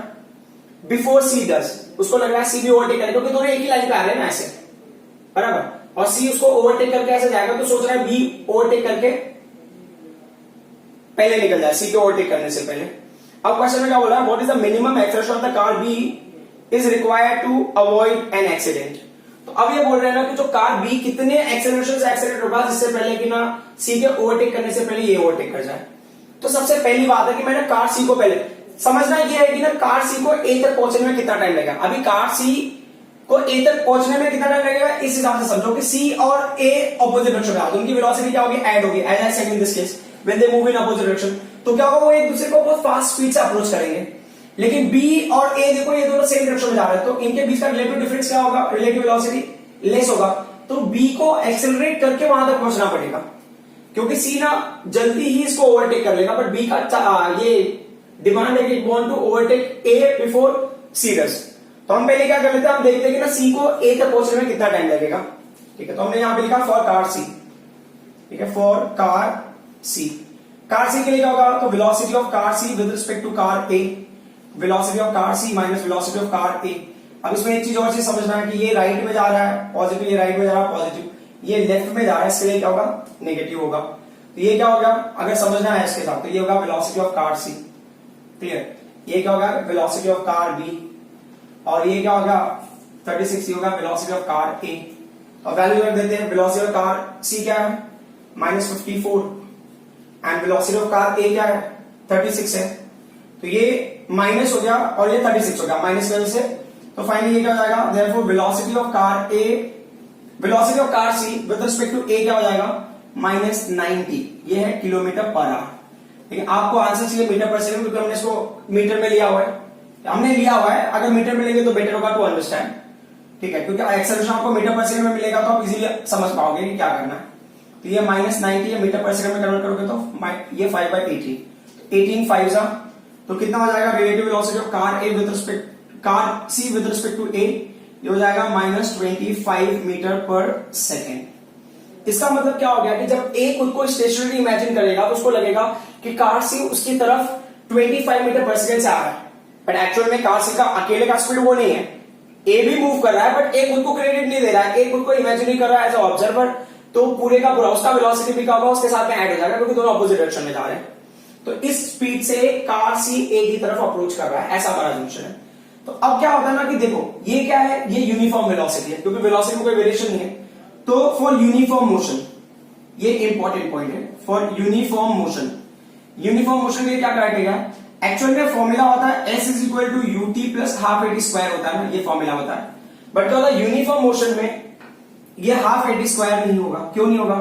बिफोर सी डज, उसको लग रहा है सी भी ओवरटेक करे क्योंकि दोनों एक ही लाइन पे आ रहे हैं ना ऐसे, बराबर, और सी उसको ओवरटेक करके ऐसे जाएगा, तो सोच रहा है बी ओवरटेक करके पहले निकल जाए सी को ओवरटेक करने से पहले। अब क्वेश्चन में क्या बोला, what is the minimum acceleration of the car B is required to avoid an accident. तो अब ये बोल रहे हैं ना कि जो कार बी कितने एक्सेलरेशन से एक्सेलरेट होगा जिससे पहले कि ना सी के ओवरटेक करने से पहले ये ओवरटेक कर जाए। तो सबसे पहली बात है कि मैंने कार सी को पहले समझना ये है कि ना कार सी को ए तक पहुंचने में कितना टाइम लगेगा। अभी कार सी को ए तक पहुंचने में कितना टाइम लगेगा, इस हिसाब से समझो कि सी और ए ऑपोजिट डायरेक्शन में, उनकी वेलोसिटी क्या होगी, ऐड होगी, as I said in this case when they move in opposite direction. तो क्या होगा, वो एक दूसरे को बहुत फास्ट स्पीड से अप्रोच करेंगे। लेकिन बी और ए देखो ये दोनों सेम डायरेक्शन में जा रहे हैं, तो इनके बीच का रिलेटिव डिफरेंस क्या होगा, रिलेटिव वेलोसिटी लेस होगा। तो बी को एक्सेलरेट करके वहां तक पहुंचना पड़ेगा, क्योंकि सी ना जल्दी ही इसको ओवरटेक कर लेगा, बट बी का ये डिमांड है कि it want to overtake A before C does. तो हम पहले क्या कर लेते हैं, हम देखते हैं कि ना सी को ए तक पहुंचने में कितना टाइम लगेगा। ठीक है, तो हमने यहां पे लिखा फॉर कार सी। ठीक है, for car C. Car C के लिए क्या होगा, तो velocity of car C with respect to car A, velocity of car C minus velocity of car A. अब इसमें एक चीज और चीज समझना है कि ये राइट में जा रहा है पॉजिटिव, ये राइट में जा रहा है पॉजिटिव, ये लेफ्ट में जा रहा है, इसके लिए क्या होगा, नेगेटिव होगा। तो ये क्या होगा, अगर समझना है इसके साथ, तो ये होगा velocity of car C. Clear, ये क्या होगा, वेलोसिटी ऑफ कार बी, और ये क्या होगा 36, ये होगा वेलोसिटी ऑफ कार ए। और वैल्यू रख देते हैं, वेलोसिटी ऑफ कार सी क्या है -54 एंड वेलोसिटी ऑफ कार ए क्या है 36 है। तो ये माइनस हो गया और ये 36 हो गया माइनस की वजह से। तो फाइनली ये क्या हो जाएगा, therefore velocity of car A, velocity of car C with respect to A क्या हो जाएगा -90, ये है किलोमीटर पर आवर। लेकिन आपको आंसर चाहिए मीटर पर सेकंड, क्योंकि हमने इसको मीटर में लिया हुआ है, हमने लिया हुआ है। अगर मीटर में लेंगे तो बेटर होगा टू अंडरस्टैंड। ठीक है, क्योंकि एक्सेलरेशन आपको मीटर पर सेकंड में मिलेगा तो आप इजीली समझ पाओगे कि क्या करना है। तो ये -90 है, मीटर पर सेकंड में कन्वर्ट करोगे तो ये 5/18, 18 5 जा, तो कितना हो जाएगा, relative velocity of car A with respect car C with respect to A, ये हो जाएगा -25 मीटर पर सेकेंड। इसका मतलब क्या हो गया कि जब ए खुद को स्टेशनरी इमेजिन करेगा तो उसको लगेगा कि कार सी उसकी तरफ 25 मीटर पर सेकेंड से आ रहा है, बट एक्चुअल में कार सी का अकेले का स्पीड वो नहीं है, ए भी मूव कर रहा है, बट ए खुद को क्रेडिट नहीं दे रहा है, ए खुद को इमेजिन नहीं कर रहा है एज ऑब्जर्वर। तो पूरे का पूरा उसका वेलोसिटी भी क्या होगा, उसके साथ में ऐड हो जाएगा, क्योंकि दोनों अपोजिट डायरेक्शन में जा रहे हैं। तो इस स्पीड से कार सी ए की तरफ अप्रोच कर रहा है, ऐसा हमारा अजम्पशन है। तो अब क्या होता है ना कि देखो ये क्या है, ये यूनिफॉर्म वेलोसिटी है, क्योंकि वेलोसिटी में कोई वेरिएशन नहीं है। तो फॉर यूनिफॉर्म मोशन, ये इंपॉर्टेंट पॉइंट है, for uniform motion, uniform motion के लिए क्या क्राइटेरिया, एक्चुअल में फॉर्मूला होता है s is equal to ut plus half at square होता है ना, ये फॉर्मूला होता है। बट क्या होता है यूनिफॉर्म मोशन में ये हाफ एटी स्क्वायर नहीं होगा। क्यों नहीं होगा,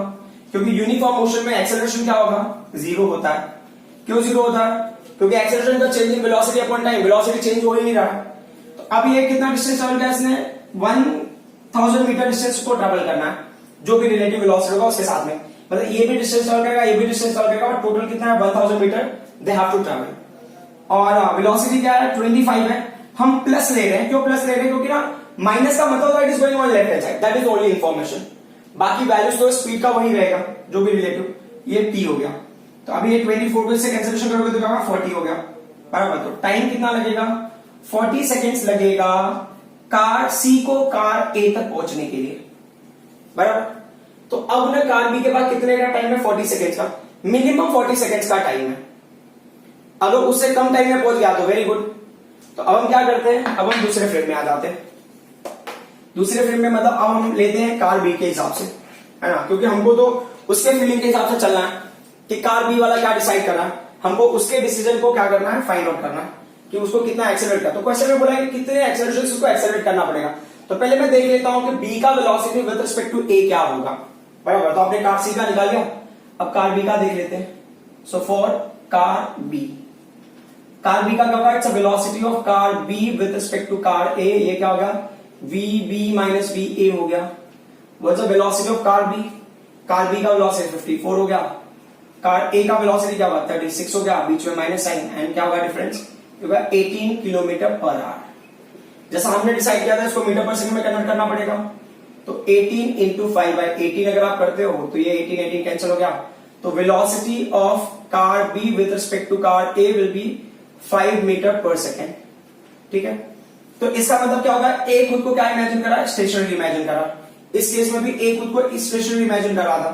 क्योंकि यूनिफॉर्म मोशन में एक्सेलरेशन क्या होगा, 0 होता है। क्यों 0 होता है, क्योंकि एक्सेलरेशन का change in velocity upon time, velocity change हो ही नहीं रहा। तो अब ये कितना डिस्टेंस ट्रेवल किया इसने, 1000 मीटर डिस्टेंस को ट्रेवल करना है, जो भी रिलेटिव वेलोसिटी होगा उसके साथ में, मतलब ये भी डिस्टेंस ट्रेवल करेगा, ये भी डिस्टेंस ट्रेवल करेगा, और टोटल कितना है 1000 metre they have to travel. और वेलोसिटी क्या है 25 है, हम प्लस ले रहे हैं। क्यों प्लस ले रहे हैं, क्योंकि ना माइनस का मतलब it is going on left hand side, that is only information. बाकी वैल्यूज तो स्पीड का वही रहेगा जो भी रिलेटिव, ये t हो गया। तो अभी ये 24 से कैंसिलेशन करोगे तो क्या होगा 40 हो गया, बराबर। तो टाइम कितना लगेगा, 40 सेकेंड्स लगेगा कार सी को कार ए तक पहुंचने के लिए, बराबर। तो अब ना कार बी के बाद कितने का टाइम है, 40 सेकेंड्स का, मिनिमम 40 सेकेंड्स का टाइम है। अगर उससे कम टाइम में पहुंच गया तो वेरी गुड। तो अब हम क्या करते हैं, अब हम दूसरे फ्रेम में आ जाते हैं। दूसरे फ्रेम में मतलब अब हम लेते हैं कार बी के हिसाब से, है ना, क्योंकि हमको तो उसके फीलिंग के हिसाब से चलना है कि कार बी वाला क्या डिसाइड करना है, हमको उसके डिसीजन को क्या करना है, फाइंड आउट करना है कि उसको कितना एक्सेलरेट करना। तो क्वेश्चन में बोला है कि कितने एक्सेलरेशन उसको एक्सेलरेट करना पड़ेगा। तो पहले मैं देख लेता हूं कि बी का velocity with respect to A क्या होगा, बराबर। तो आपने कार सी का निकाल लिया, अब कार बी का देख लेते हैं। So for car B, car B का क्या होगा, its velocity of car B with respect to car A, ये क्या होगा V B minus V A हो गया। What's the velocity of car B, car B का वेलोसिटी 54 हो गया, कार ए का वेलोसिटी क्या होगा 36 हो गया, बीच में माइनस साइन, एंड क्या होगा डिफरेंस, 18 किलोमीटर पर आवर। जैसा हमने डिसाइड किया था इसको मीटर पर सेकंड में कन्वर्ट करना पड़ेगा। तो 18 इंटू 5/18 अगर आप करते हो तो ये 18 कैंसिल हो गया। तो velocity of car B with respect to car A will be 5 metre per second. ठीक है, तो इसका मतलब क्या होगा, ए खुद को क्या इमेजिन करा, स्टेशनरी इमेजिन करा। इस केस में भी ए खुद को स्टेशनरी इमेजिन करा था,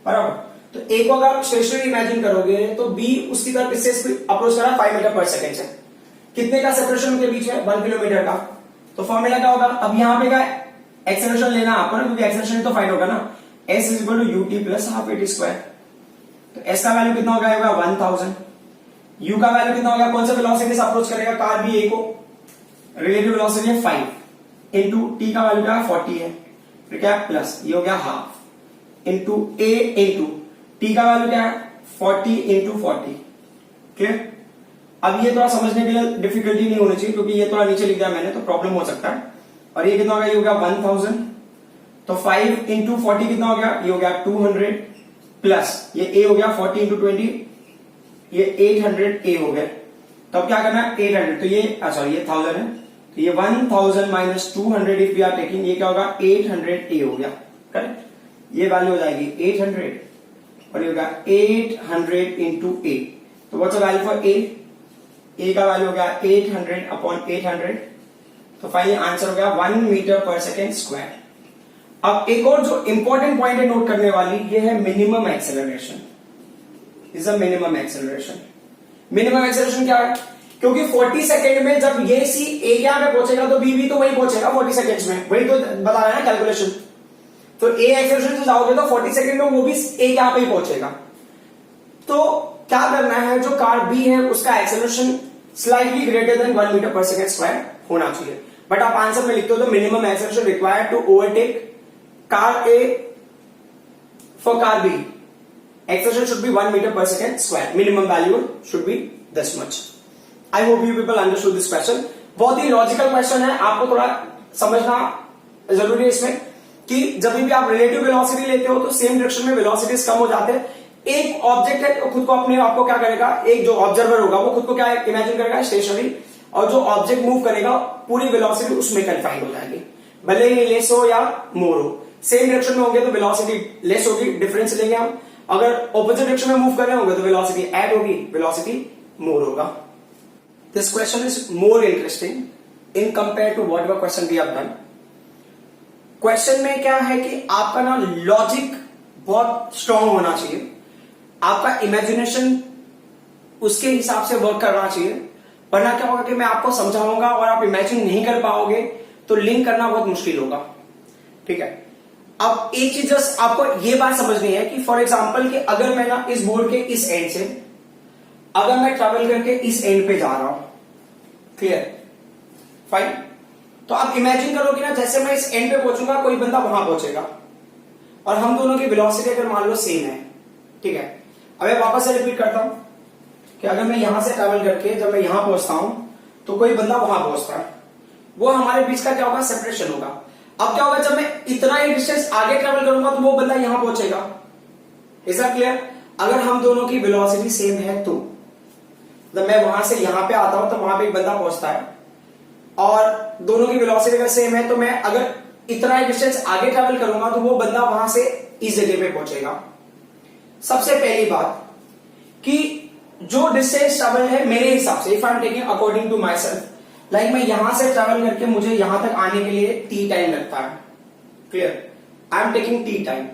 बराबर। तो ए को अगर आप स्टेशनरी इमेजिन करोगे तो बी उसकी तरफ इससे अप्रोच करा 5 मीटर पर सेकेंड से। कितने का सेपरेशन उनके बीच में, 1 किलोमीटर का। तो फॉर्मूला क्या होगा, अब यहां पे क्या एक्सेलरेशन लेना आपको ना, क्योंकि एक्सेलरेशन तो फाइंड होगा ना, s is equal to ut plus half at square. तो s का वैल्यू कितना होगा 1000, u का वैल्यू कितना होगा, कौन सा वेलोसिटी से अप्रोच करेगा कार बी ए को, रिलेटिव वेलोसिटी है 5 इंटू t का वैल्यू क्या है 40 है, फिर क्या प्लस ये हो गया half into a into t का वैल्यू क्या है 40 इंटू 40। क्लियर? अब ये थोड़ा समझने के लिए डिफिकल्टी नहीं होनी चाहिए, क्योंकि ये थोड़ा नीचे लिख दिया मैंने तो प्रॉब्लम हो सकता है। और ये कितना हो गया? ये हो गया 1000। तो 5 इंटू 40 कितना हो गया? ये हो गया 200 प्लस ये ए हो गया 40 इंटू 20, ये 800 ए हो गया। तो अब क्या करना है? 800, तो ये सॉरी ये 1000 है, तो ये 1000 minus 200 if we are taking, ये क्या होगा? 800 ए हो गया। करेक्ट? ये वैल्यू हो जाएगी 800 और ये होगा 800 इंटू ए। तो what's the value for a का वैल्यू हो गया 800 अपॉन 800। तो फाइनली आंसर हो गया 1 मीटर पर सेकेंड स्क्वायर। अब एक और जो इंपॉर्टेंट पॉइंट है नोट करने वाली, ये है minimum acceleration. Is a minimum acceleration. Minimum acceleration क्या है? क्योंकि 40 सेकेंड में जब ये सी ए यहां पे पहुंचेगा तो बी भी तो वही पहुंचेगा 40 सेकेंड्स में, वही तो बता रहा है ना कैलकुलेशन। तो ए एक्सेलरेशन से जाओगे तो 40 सेकेंड में वो भी ए यहां पे ही पहुंचेगा। तो क्या करना है? जो कार बी है उसका acceleration slightly greater than 1 metre per second square होना चाहिए। बट आप आंसर में लिखते हो तो minimum acceleration required to overtake car A for car B, acceleration should be 1 meter per second square. Minimum value should be this much. I hope you people understood this question. बहुत ही logical question है, आपको थोड़ा समझना जरूरी है इसमें कि जब भी आप रिलेटिव वेलोसिटी लेते हो तो सेम डायरेक्शन में वेलोसिटीज कम हो जाते हैं। एक ऑब्जेक्ट है तो खुद को अपने आप को क्या करेगा? एक जो ऑब्जर्वर होगा वो खुद को क्या इमेजिन करेगा? स्टेशनरी। और जो ऑब्जेक्ट मूव करेगा पूरी वेलोसिटी उसमें कन्फाइंड हो जाएगी, भले ही लेस हो या मोर हो। सेम डायरेक्शन में होंगे तो वेलोसिटी लेस होगी, डिफरेंस लेंगे हम। अगर ऑपोजिट डायरेक्शन में मूव कर रहे होंगे तो वेलोसिटी ऐड होगी, वेलोसिटी मोर होगा। This question is more interesting in compare to what question we have done. Question में क्या है कि आपका ना लॉजिक बहुत स्ट्रांग होना चाहिए, आपका इमेजिनेशन उसके हिसाब से वर्क करना चाहिए, वरना क्या होगा कि मैं आपको समझाऊंगा और आप इमेजिन नहीं कर पाओगे तो लिंक करना बहुत मुश्किल होगा। ठीक है? अब एक चीज जस्ट आपको ये बात समझनी है कि फॉर एग्जांपल कि अगर मैं ना इस बोर्ड के इस एंड से अगर मैं ट्रैवल करके इस एंड पे जा रहा हूं, क्लियर? फाइन। तो आप इमेजिन करो कि ना जैसे मैं इस एंड पे पहुंचूंगा कोई बंदा वहां पहुंचेगा और हम दोनों की वेलोसिटी अगर मान लो सेम है। ठीक है? अब मैं वापस से रिपीट करता हूं कि अगर मैं यहां से ट्रैवल करके जब मैं यहां पहुंचता हूं तो कोई बंदा वहां पहुंचता है, वो हमारे बीच का क्या होगा? सेपरेशन होगा। अब क्या होगा? जब मैं इतना ही डिस्टेंस आगे ट्रेवल करूंगा तो वो बंदा यहां पहुंचेगा। Is that clear? अगर हम दोनों की वेलोसिटी सेम है तो जब मैं वहां से यहां पे आता हूं तो वहां पे एक बंदा पहुंचता है और दोनों की वेलोसिटी अगर सेम है तो मैं अगर इतना ही डिस्टेंस आगे ट्रेवल करूंगा तो वो बंदा वहां से इस जगह पे पहुंचेगा। सबसे पहली बात कि जो डिस्टेंस ट्रेवल है मेरे हिसाब से, if I am taking according to myself, like मैं यहां से ट्रैवल करके मुझे यहां तक आने के लिए टी टाइम लगता है। Clear? I am taking T time.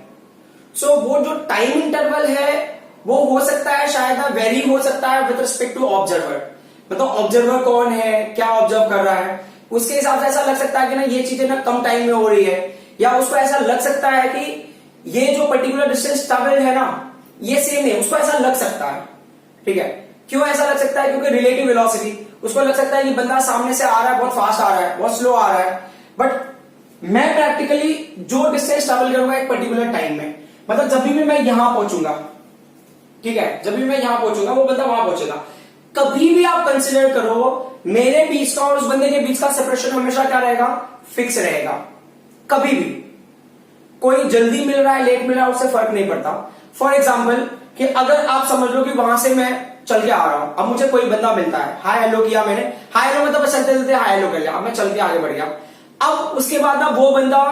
So वो जो टाइम इंटरवल है वो हो सकता है शायद वेरी हो सकता है विद रिस्पेक्ट टू ऑब्जर्वर। मतलब ऑब्जर्वर कौन है, क्या ऑब्जर्व कर रहा है, उसके हिसाब से ऐसा लग सकता है कि ना ये चीजें ना कम टाइम में हो रही है, या उसको ऐसा लग सकता है कि ये जो पर्टिकुलर डिस्टेंस ट्रैवल है ना ये सेम है, उसको ऐसा लग सकता है। ठीक है? क्यों ऐसा लग सकता है? क्योंकि रिलेटिव वेलोसिटी, उसको लग सकता है कि बंदा सामने से आ रहा है, बहुत फास्ट आ रहा है, बहुत स्लो आ रहा है। बट मैं प्रैक्टिकली जो डिस्टेंस ट्रैवल करूंगा एक पर्टिकुलर टाइम में, मतलब जब भी मैं यहां पहुंचूंगा, ठीक है, जब भी मैं यहां पहुंचूंगा वो बंदा वहां पहुंचेगा। कभी भी आप कंसिडर करो मेरे बीच का और उस बंदे के बीच का सेपरेशन हमेशा क्या रहेगा? फिक्स रहेगा। कभी भी कोई जल्दी मिल रहा है लेट मिल रहा है उससे फर्क नहीं पड़ता। फॉर एग्जाम्पल कि अगर आप समझ लो कि वहां से मैं चल के आ रहा हूं, अब मुझे कोई बंदा मिलता है, हाय हेलो किया मैंने, हाय हेलो मतलब चलते चलते हाय हेलो कर लिया, अब मैं चल के आगे बढ़ गया। अब उसके बाद ना वो बंदा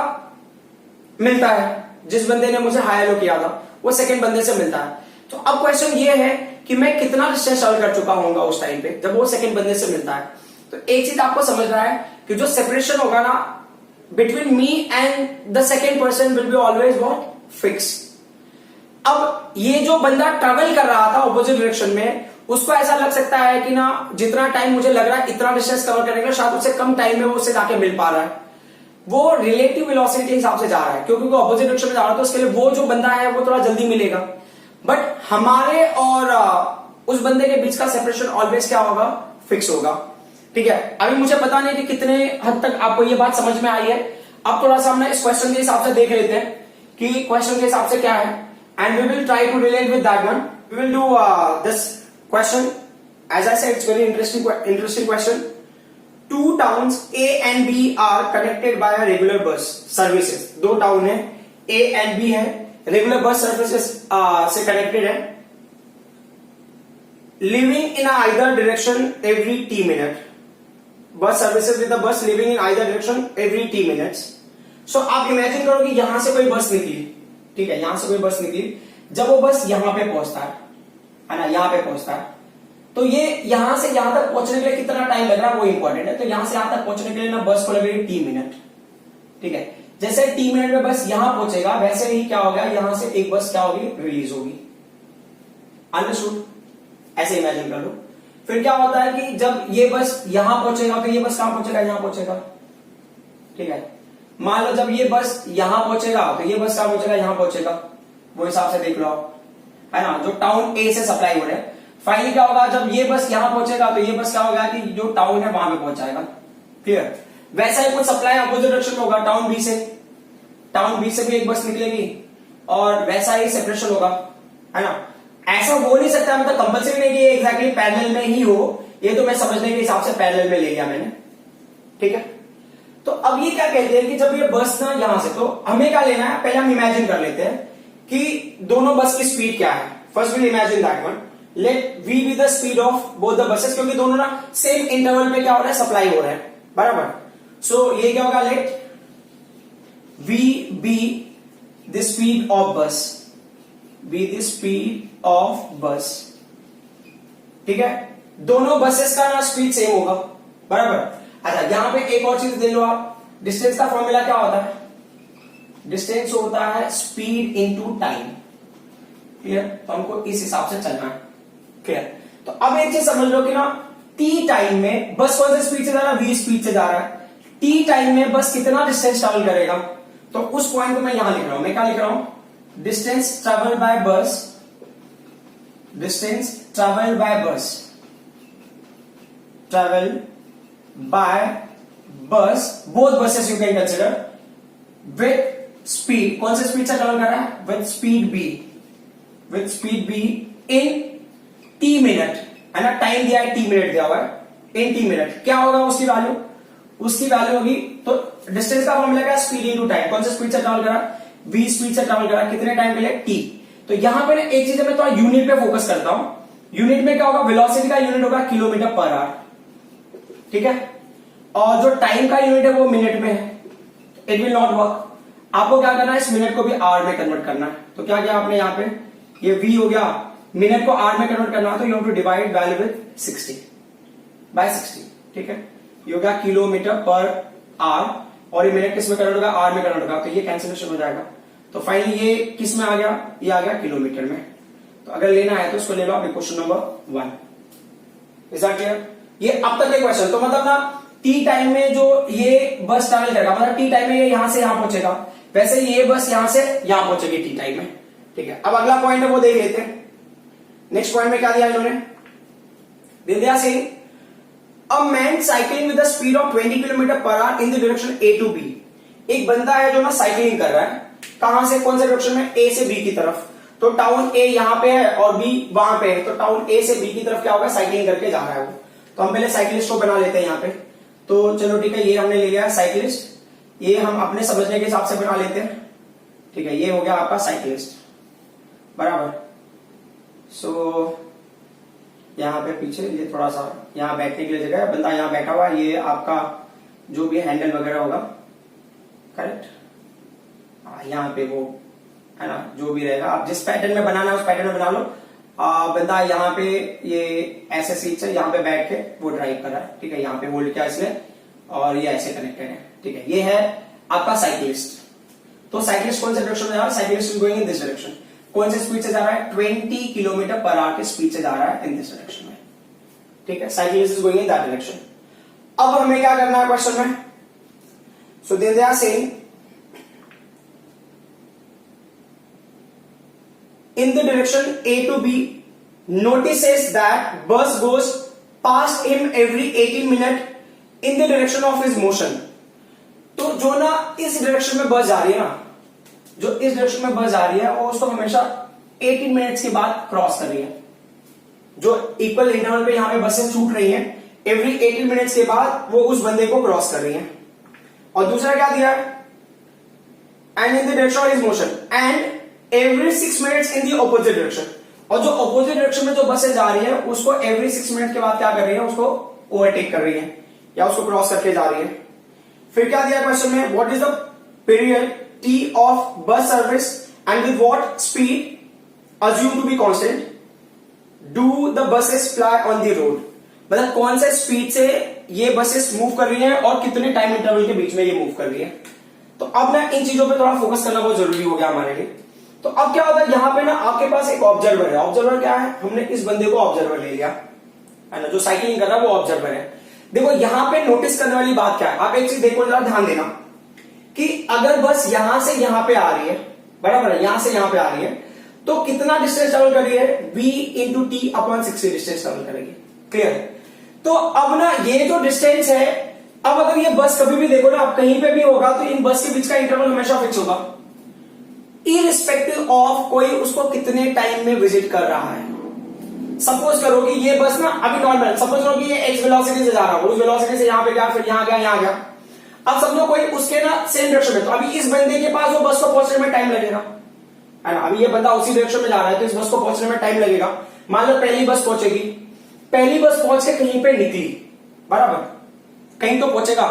मिलता है, जिस बंदे ने मुझे हाय हेलो किया था वो सेकंड बंदे से मिलता है। तो अब क्वेश्चन ये है कि मैं कितना डिस्टेंस ट्रैवल कर चुका होऊंगा उस टाइम पे जब वो सेकंड बंदे से मिलता है। तो एक चीज आपको समझना है कि जो सेपरेशन होगा ना between me and the second person will be always what? Fix. अब ये जो बंदा ट्रैवल कर रहा था ऑपोजिट डायरेक्शन में, उसको ऐसा लग सकता है कि ना जितना टाइम मुझे लग रहा है इतना डिस्टेंस कवर करेगा, शायद उससे कम टाइम में वो उससे जाके मिल पा रहा है। वो रिलेटिव वेलोसिटी के हिसाब से जा रहा है, क्योंकि वो ऑपोजिट डायरेक्शन में जा रहा है, तो उसके लिए वो जो बंदा है वो थोड़ा जल्दी मिलेगा। बट हमारे और उस बंदे के बीच का सेपरेशन ऑलवेज क्या होगा? फिक्स होगा। ठीक है? अभी मुझे पता नहीं कि कितने हद तक आपको ये बात समझ में आई है। अब थोड़ा सा हमने इस क्वेश्चन के हिसाब से देख लेते हैं कि क्वेश्चन के हिसाब से क्या है, and we will try to relate with that one. we will do this question. As I said, it's very interesting question. Two towns A and B are connected by a regular bus services. दो town है, A and B है, regular bus services से connected है. Living in either direction every t minute. Bus services with the bus living in either direction every t minutes. So आप imagine करो कि यहां से कोई बस निकली, ठीक है, यहां से कोई बस निकली. जब वो बस यहां पे पहुंचता है ना, यहां पे पहुंचता है, तो ये यहां से यहां तक पहुंचने के लिए कितना टाइम लग रहा है वो इंपॉर्टेंट है. तो यहां से यहां तक पहुंचने के लिए ना बस को लगेगी टी मिनट, ठीक है. जैसे टी मिनट में बस यहां पहुंचेगा, वैसे ही क्या होगा, यहां से एक बस क्या होगी, रिलीज होगी. अंडरस्टूड? ऐसे इमेजिन कर लो. फिर क्या होता है कि जब ये बस यहां पहुंचेगा तो ये बस कहां पहुंचेगा, यहां पहुंचेगा, ठीक है. मान लो जब ये बस यहां पहुंचेगा तो ये बस कहां पहुंचेगा, यहां पहुंचेगा. वो हिसाब से देख लो आप, है ना, जो टाउन ए से सप्लाई हो रहा है. फाइनली क्या होगा, जब ये बस यहां पहुंचेगा तो ये बस क्या होगा कि जो टाउन है वहां पे पहुंचाएगा. क्लियर? वैसा ही कुछ सप्लाई अपोजिट डायरेक्शन में होगा, टाउन बी से भी एक बस निकलेगी और वैसा ही सेपरेशन होगा, है ना. ऐसा हो नहीं सकता, मतलब कंपल्सरी नहीं कि एग्जैक्टली पैरेलल में ही हो. ये तो मैं समझने के हिसाब से पैरेलल में ले लिया मैंने, ठीक है. तो अब ये क्या कहते हैं कि जब ये बस ना यहां से, तो हमें क्या लेना है, पहले हम इमेजिन कर लेते हैं कि दोनों बस की स्पीड क्या है. First will imagine that one. Let v be the speed of both the buses, क्योंकि दोनों ना सेम इंटरवल पे क्या हो रहा है, सप्लाई हो रहा है, बराबर. सो ये क्या होगा, let v be the speed of bus, be the speed of bus, ठीक है. दोनों बसेस का ना स्पीड सेम होगा, बराबर. अच्छा, यहां पे एक और चीज दे लो आप. डिस्टेंस का फॉर्मूला क्या होता है, डिस्टेंस होता है स्पीड इनटू टाइम. क्लियर? तो हमको इस हिसाब से चलना है. क्लियर? तो अब एक चीज समझ लो कि ना टी टाइम में बस कौन सी स्पीड से जा रहा है, वी स्पीड से जा रहा है. टी टाइम में बस कितना डिस्टेंस ट्रेवल करेगा, तो उस पॉइंट को मैं यहां लिख रहा हूं. मैं क्या लिख रहा हूं, distance travel by bus, distance travel by bus, travel by bus, both buses you can consider, with speed, कौन से स्पीड से ट्रेवल कर रहा है, with speed b, with speed b in t minute, है ना. टाइम दिया है, टी मिनट दिया हुआ है, इन टी मिनट. क्या होगा उसकी वैल्यू, उसकी वैल्यू होगी, तो डिस्टेंस का फॉर्मूला क्या, स्पीड इनटू टाइम. कौन से स्पीड से ट्रेवल करा, वी स्पीड से ट्रेवल करा, कितने टाइम के लिए, टी. तो यहां पे ना एक चीज मैं थोड़ा यूनिट पे फोकस करता हूं. यूनिट में क्या होगा, वेलोसिटी का यूनिट होगा किलोमीटर पर आवर, ठीक है. और जो टाइम का यूनिट है वो मिनट में है. It will not work. आपको क्या करना है, इस मिनट को भी आवर में कन्वर्ट करना है. तो क्या किया आपने, यहां पे ये v हो गया, मिनट को आवर में कन्वर्ट करना है, तो you have to divide value with 60 by 60, ठीक है. ये होगा किलोमीटर पर आवर, और ये मिनट किस में कन्वर्ट होगा, आवर में कन्वर्ट होगा. तो ये कैंसिलेशन हो जाएगा. तो फाइनली ये किस में आ गया, ये आ गया किलोमीटर में. तो अगर लेना है तो इसको ले लो आप, question number 1. Is that clear? ये अब तक के क्वेश्चन. तो मतलब ना टी टाइम में जो ये बस ट्रैवल करेगा, मतलब टी टाइम में ये यहां से यहां पहुंचेगा, वैसे ये बस यहां से यहां पहुंचेगी टी टाइम में, ठीक है. अब अगला पॉइंट है वो देख लेते हैं. नेक्स्ट पॉइंट में क्या दिया इन्होंने, दे दिया से a man cycling with the speed of 20 kilometre per hour in the direction A to B. एक बंदा है जो ना साइकिलिंग कर रहा है, कहां से, कौन से डायरेक्शन में, ए से बी की तरफ. तो टाउन ए यहां पे है और बी वहां पे है, तो टाउन ए से बी की तरफ क्या होगा, साइकिलिंग करके जा रहा है वो. तो हम पहले साइकिलिस्ट को बना लेते हैं यहां पे. तो चलो ठीक है, ये हमने ले लिया साइकिलिस्ट. ये हम अपने समझने के हिसाब से बना लेते हैं, ठीक है. ये हो गया आपका साइकिलिस्ट, बराबर. सो यहां पे पीछे ये थोड़ा सा यहां बैठने के लिए जगह है, बंदा यहां बैठा हुआ है. ये आपका जो भी हैंडल वगैरह होगा, करेक्ट, यहां पे वो है ना, जो भी रहेगा आप जिस पैटर्न में बनाना है उस पैटर्न में बना लो. बंदा यहाँ पे ये ऐसे सीट से यहाँ पे बैठ के वो ड्राइव कर रहा है, ठीक है. यहाँ पे होल्ड किया इसने और ये ऐसे कनेक्टेड है, ठीक है. ये है आपका साइकिलिस्ट. तो साइकिलिस्ट कौन से डायरेक्शन में जा रहा है, cyclist is going in this direction. कौन से स्पीड से जा रहा है, 20 किलोमीटर पर आवर की स्पीड से जा रहा है इन दिस डायरेक्शन में, ठीक है. Cyclist is going in that direction. अब हमें क्या करना है क्वेश्चन में, so they are saying in the direction A to B, notices that bus goes past him every 18 minutes in the direction of his motion. तो जो ना इस डायरेक्शन में बस जा रही है ना, जो इस डायरेक्शन में बस जा रही है वो उसको हमेशा 18 मिनट्स के बाद क्रॉस कर रही है। जो इक्वल इंटरवल पे यहां पे बसें छूट रही हैं, एवरी 18 मिनट्स के बाद वो उस बंदे को क्रॉस कर रही हैं। और दूसरा क्या दिया है, and in the direction of his motion and every 6 minutes in the opposite direction. और जो ऑपोजिट डायरेक्शन में जो बसें जा रही है उसको एवरी 6 मिनट के बाद क्या कर रही है, उसको ओवरटेक कर रही है या उसको क्रॉस करके जा रही है। फिर क्या दिया क्वेश्चन में, what is the period T of bus service and with what speed assume to be constant do the buses fly on the road. मतलब कौन से स्पीड से ये बसेस मूव कर रही हैं और कितने टाइम इंटरवल के बीच में ये मूव कर रही है। तो अब ना इन चीजों पे थोड़ा फोकस करना बहुत जरूरी हो गया हमारे लिए। तो अब क्या होता है, यहां पे ना आपके पास एक ऑब्जर्वर है। ऑब्जर्वर क्या है, हमने इस बंदे को ऑब्जर्वर ले लिया है ना, जो साइकिलिंग कर रहा है वो ऑब्जर्वर है। देखो यहां पे नोटिस करने वाली बात क्या है, आप एक चीज देखो, जरा ध्यान देना कि अगर बस यहां से यहां पे आ रही है, बराबर है, यहां से यहां पे आ रही है, तो कितना डिस्टेंस ट्रेवल कर रही है, v into T upon 60 distance travel करेगी। क्लियर। तो अब ना ये जो डिस्टेंस है, अब अगर ये बस कभी भी देखो ना, आप कहीं पे भी होगा तो इन बस के बीच का इंटरवल हमेशा फिक्स होगा, इररिस्पेक्टिव ऑफ कोई उसको कितने टाइम में विजिट कर रहा है। सपोज करो कि ये बस ना अभी नॉर्मल, सपोज करो कि ये एक्स वेलोसिटी से जा रहा है, उस वेलोसिटी से यहां पे गया, फिर यहां गया, यहां गया। अब समझो कोई उसके ना सेम डायरेक्शन में, तो अभी इस बंदे के पास वो बस को पहुंचने में टाइम लगेगा, है ना। अभी ये बंदा उसी डायरेक्शन में जा रहा है तो इस बस को पहुंचने में टाइम लगेगा। मान लो पहली बस पहुंचेगी, पहली बस पहुंच के कहीं पे निकली, बराबर, कहीं तो पहुंचेगा,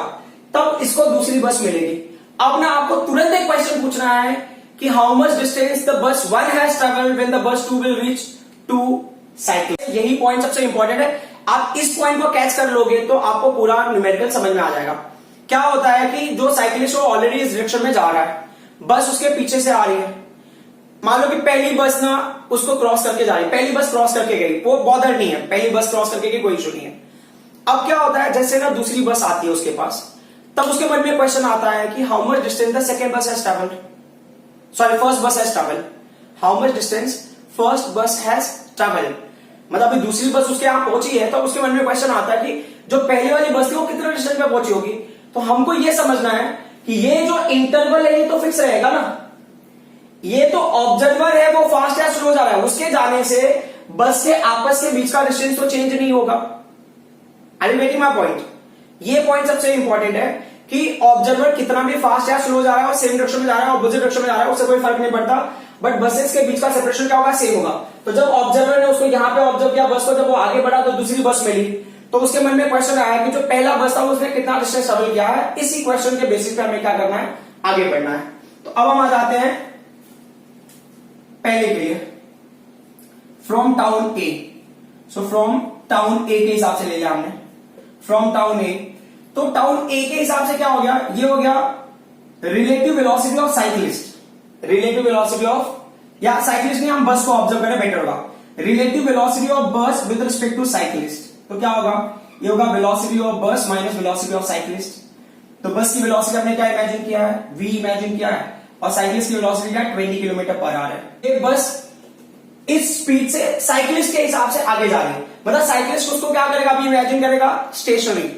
तब इसको दूसरी बस मिलेगी। अब ना आपको तुरंत एक क्वेश्चन पूछना है कि how much distance the bus 1 has travelled when the bus 2 will reach to cycle. यही पॉइंट सबसे इंपॉर्टेंट है। आप इस पॉइंट को कैच कर लोगे तो आपको पूरा न्यूमेरिकल समझ में आ जाएगा। क्या होता है कि जो साइकिलिस्ट ऑलरेडी इस डायरेक्शन में जा रहा है, बस उसके पीछे से आ रही है, मान लो कि पहली बस ना उसको क्रॉस करके जा रही है, पहली बस क्रॉस करके गई, वो बॉदर नहीं है, पहली बस क्रॉस करके गई, कोई इशू नहीं है। अब क्या होता है, जैसे ना दूसरी बस आती है उसके पास, तब उसके मन में क्वेश्चन आता है कि how much distance the second बस हैज ट्रैवल्ड, सॉरी फर्स्ट बस has travelled, how much distance first बस हैज ट्रैवल्ड। मतलब अभी दूसरी बस उसके यहां पहुंची है, तो उसके मन में क्वेश्चन आता है कि जो पहली वाली बस थी वो कितने डिस्टेंस पे पहुंची होगी। तो हमको ये समझना है कि ये जो इंटरवल है ये तो फिक्स रहेगा ना, ये तो ऑब्जर्वर है वो फास्ट या स्लो जा रहा है, उसके जाने से बस के आपस के बीच का डिस्टेंस तो चेंज नहीं होगा। I am making my point. ये पॉइंट सबसे इंपॉर्टेंट है कि ऑब्जर्वर कितना भी फास्ट या स्लो जा रहा है और सेम डायरेक्शन में जा रहा है, ऑपोजिट डायरेक्शन में जा रहा है, उससे कोई फर्क नहीं पड़ता, बट बसेस के बीच का सेपरेशन क्या होगा, सेम होगा। तो जब ऑब्जर्वर ने उसको यहां पे ऑब्जर्व किया बस को, जब वो आगे बढ़ा तो दूसरी बस मिली, तो उसके मन में क्वेश्चन आया कि जो पहला बस था उसने कितना डिस्टेंस ट्रेवल किया है। इसी क्वेश्चन के बेसिस पे हमें क्या करना है, आगे बढ़ना है। तो अब हम आ जाते हैं पहले के लिए, from town A. So from town A के हिसाब से ले लिया हमने, फ्रॉम टाउन ए। तो टाउन ए के हिसाब से क्या हो गया, ये हो गया relative velocity of cyclist, relative velocity of, या साइकिलिस्ट नहीं, हम बस को ऑब्जर्व करें बेटर होगा, रिलेटिव वेलोसिटी ऑफ बस विद रिस्पेक्ट टू साइकिलिस्ट। तो क्या होगा, ये होगा वेलोसिटी ऑफ बस माइनस वेलोसिटी ऑफ साइकिलिस्ट। तो बस की वेलोसिटी हमने क्या इमेजिन किया है, v इमेजिन किया है, और साइकिलिस्ट की वेलोसिटी क्या है, 20 किलोमीटर पर आवर है। ये बस इस स्पीड से साइकिलिस्ट के हिसाब से आगे जा रही है, मतलब साइकिलिस्ट उसको क्या करेगा, अभी इमेजिन करेगा स्टेशनरी,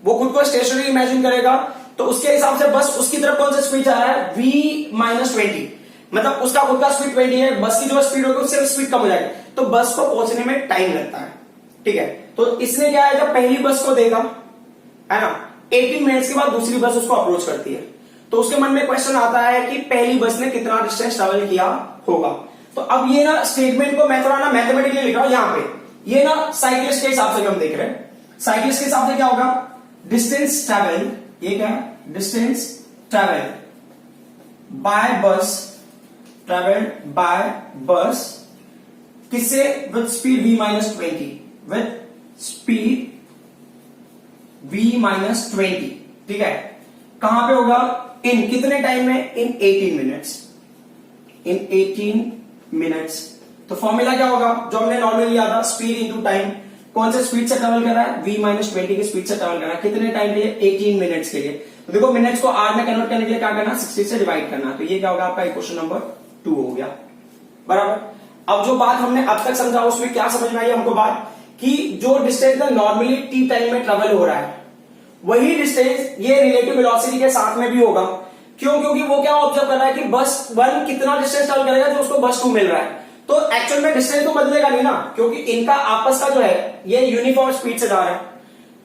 वो खुद को स्टेशनरी इमेजिन करेगा, तो उसके हिसाब से बस उसकी तरफ कौन सा स्पीड जा रहा है, v माइनस 20, मतलब उसका खुद का स्पीड 20 है, बस की जो स्पीड होगी उससे स्पीड कम हो जाएगी, तो बस को पहुंचने में टाइम लगता है। ठीक है, तो इसने क्या है, जब पहली बस को देखा है ना, 18 मिनट्स के बाद दूसरी बस उसको अप्रोच करती है, तो उसके मन में क्वेश्चन आता है कि पहली बस ने कितना डिस्टेंस ट्रेवल किया होगा। तो अब ये ना स्टेटमेंट को मैं थोड़ा ना मैथमेटिकली लिख रहा हूं यहां पे, ये ना साइकिलिस्ट के हिसाब से हम देख रहे हैं, साइकिलिस्ट के हिसाब से क्या होगा, डिस्टेंस ट्रेवल, ये क्या है, distance travel by bus, travel by बस किससे, with speed v minus 20, with speed v minus 20। ठीक है, कहां पे होगा, इन कितने टाइम में, इन 18 मिनट्स, इन 18 मिनट्स। तो फॉर्मूला क्या होगा, जो हमने नॉर्मली लिया था, स्पीड इंटू टाइम, कौन से स्पीड से ट्रेवल कर रहा है, v माइनस 20 की स्पीड से ट्रेवल कर रहा है, कितने टाइम के लिए, 18 मिनट्स के लिए। तो देखो मिनट्स को आर में कन्वर्ट करने के लिए क्या करना, 60 से डिवाइड करना, तो ये क्या होगा आपका क्वेश्चन नंबर 2 हो गया, बराबर। अब जो बात हमने अब तक समझा उसमें क्या समझ में आई हमको बात, कि जो डिस्टेंस नॉर्मली टी टाइम में ट्रेवल हो रहा है, वही डिस्टेंस ये रिलेटिव वेलोसिटी के साथ में भी होगा। क्यों, क्योंकि वो क्या ऑब्जर्व कर रहा है कि बस 1 कितना डिस्टेंस ट्रेवल करेगा जो उसको बस 2 मिल रहा है, तो एक्चुअल में डिस्टेंस तो बदलेगा नहीं ना, क्योंकि इनका आपस का जो है ये यूनिफॉर्म स्पीड से जा रहा है,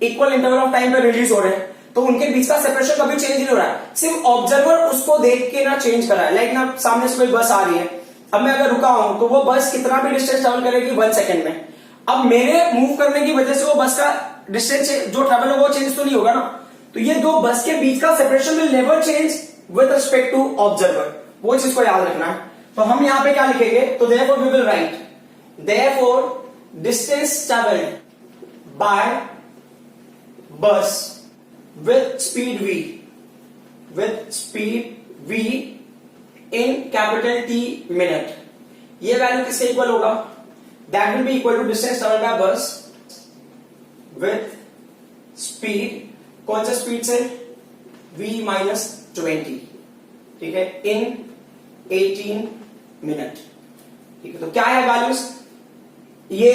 इक्वल इंटरवल ऑफ टाइम पे रिलीज हो रहे हैं, तो उनके बीच का सेपरेशन कभी चेंज नहीं हो रहा है, सिर्फ ऑब्जर्वर उसको देख के ना चेंज कर रहा है। लाइक ना सामने से कोई बस आ रही है, अब मैं अगर रुका हूं तो वो बस कितना भी डिस्टेंस ट्रेवल करेगी 1 सेकेंड में, अब मेरे मूव करने की वजह से वो बस का डिस्टेंस जो ट्रेवल होगा वो चेंज तो नहीं होगा ना, तो ये दो बस के बीच का separation will never change with respect to observer, वो चीज को याद रखना है। तो हम यहां पे क्या लिखेंगे, तो therefore we will write therefore distance travelled by bus with speed v in capital T minute, ये वैल्यू किसके इक्वल होगा, that will be equal to distance traveled by bus with speed, कौन सा स्पीड से, v minus 20, ठीक है, in 18 मिनट, ठीक है। तो क्या है वैल्यूज, ये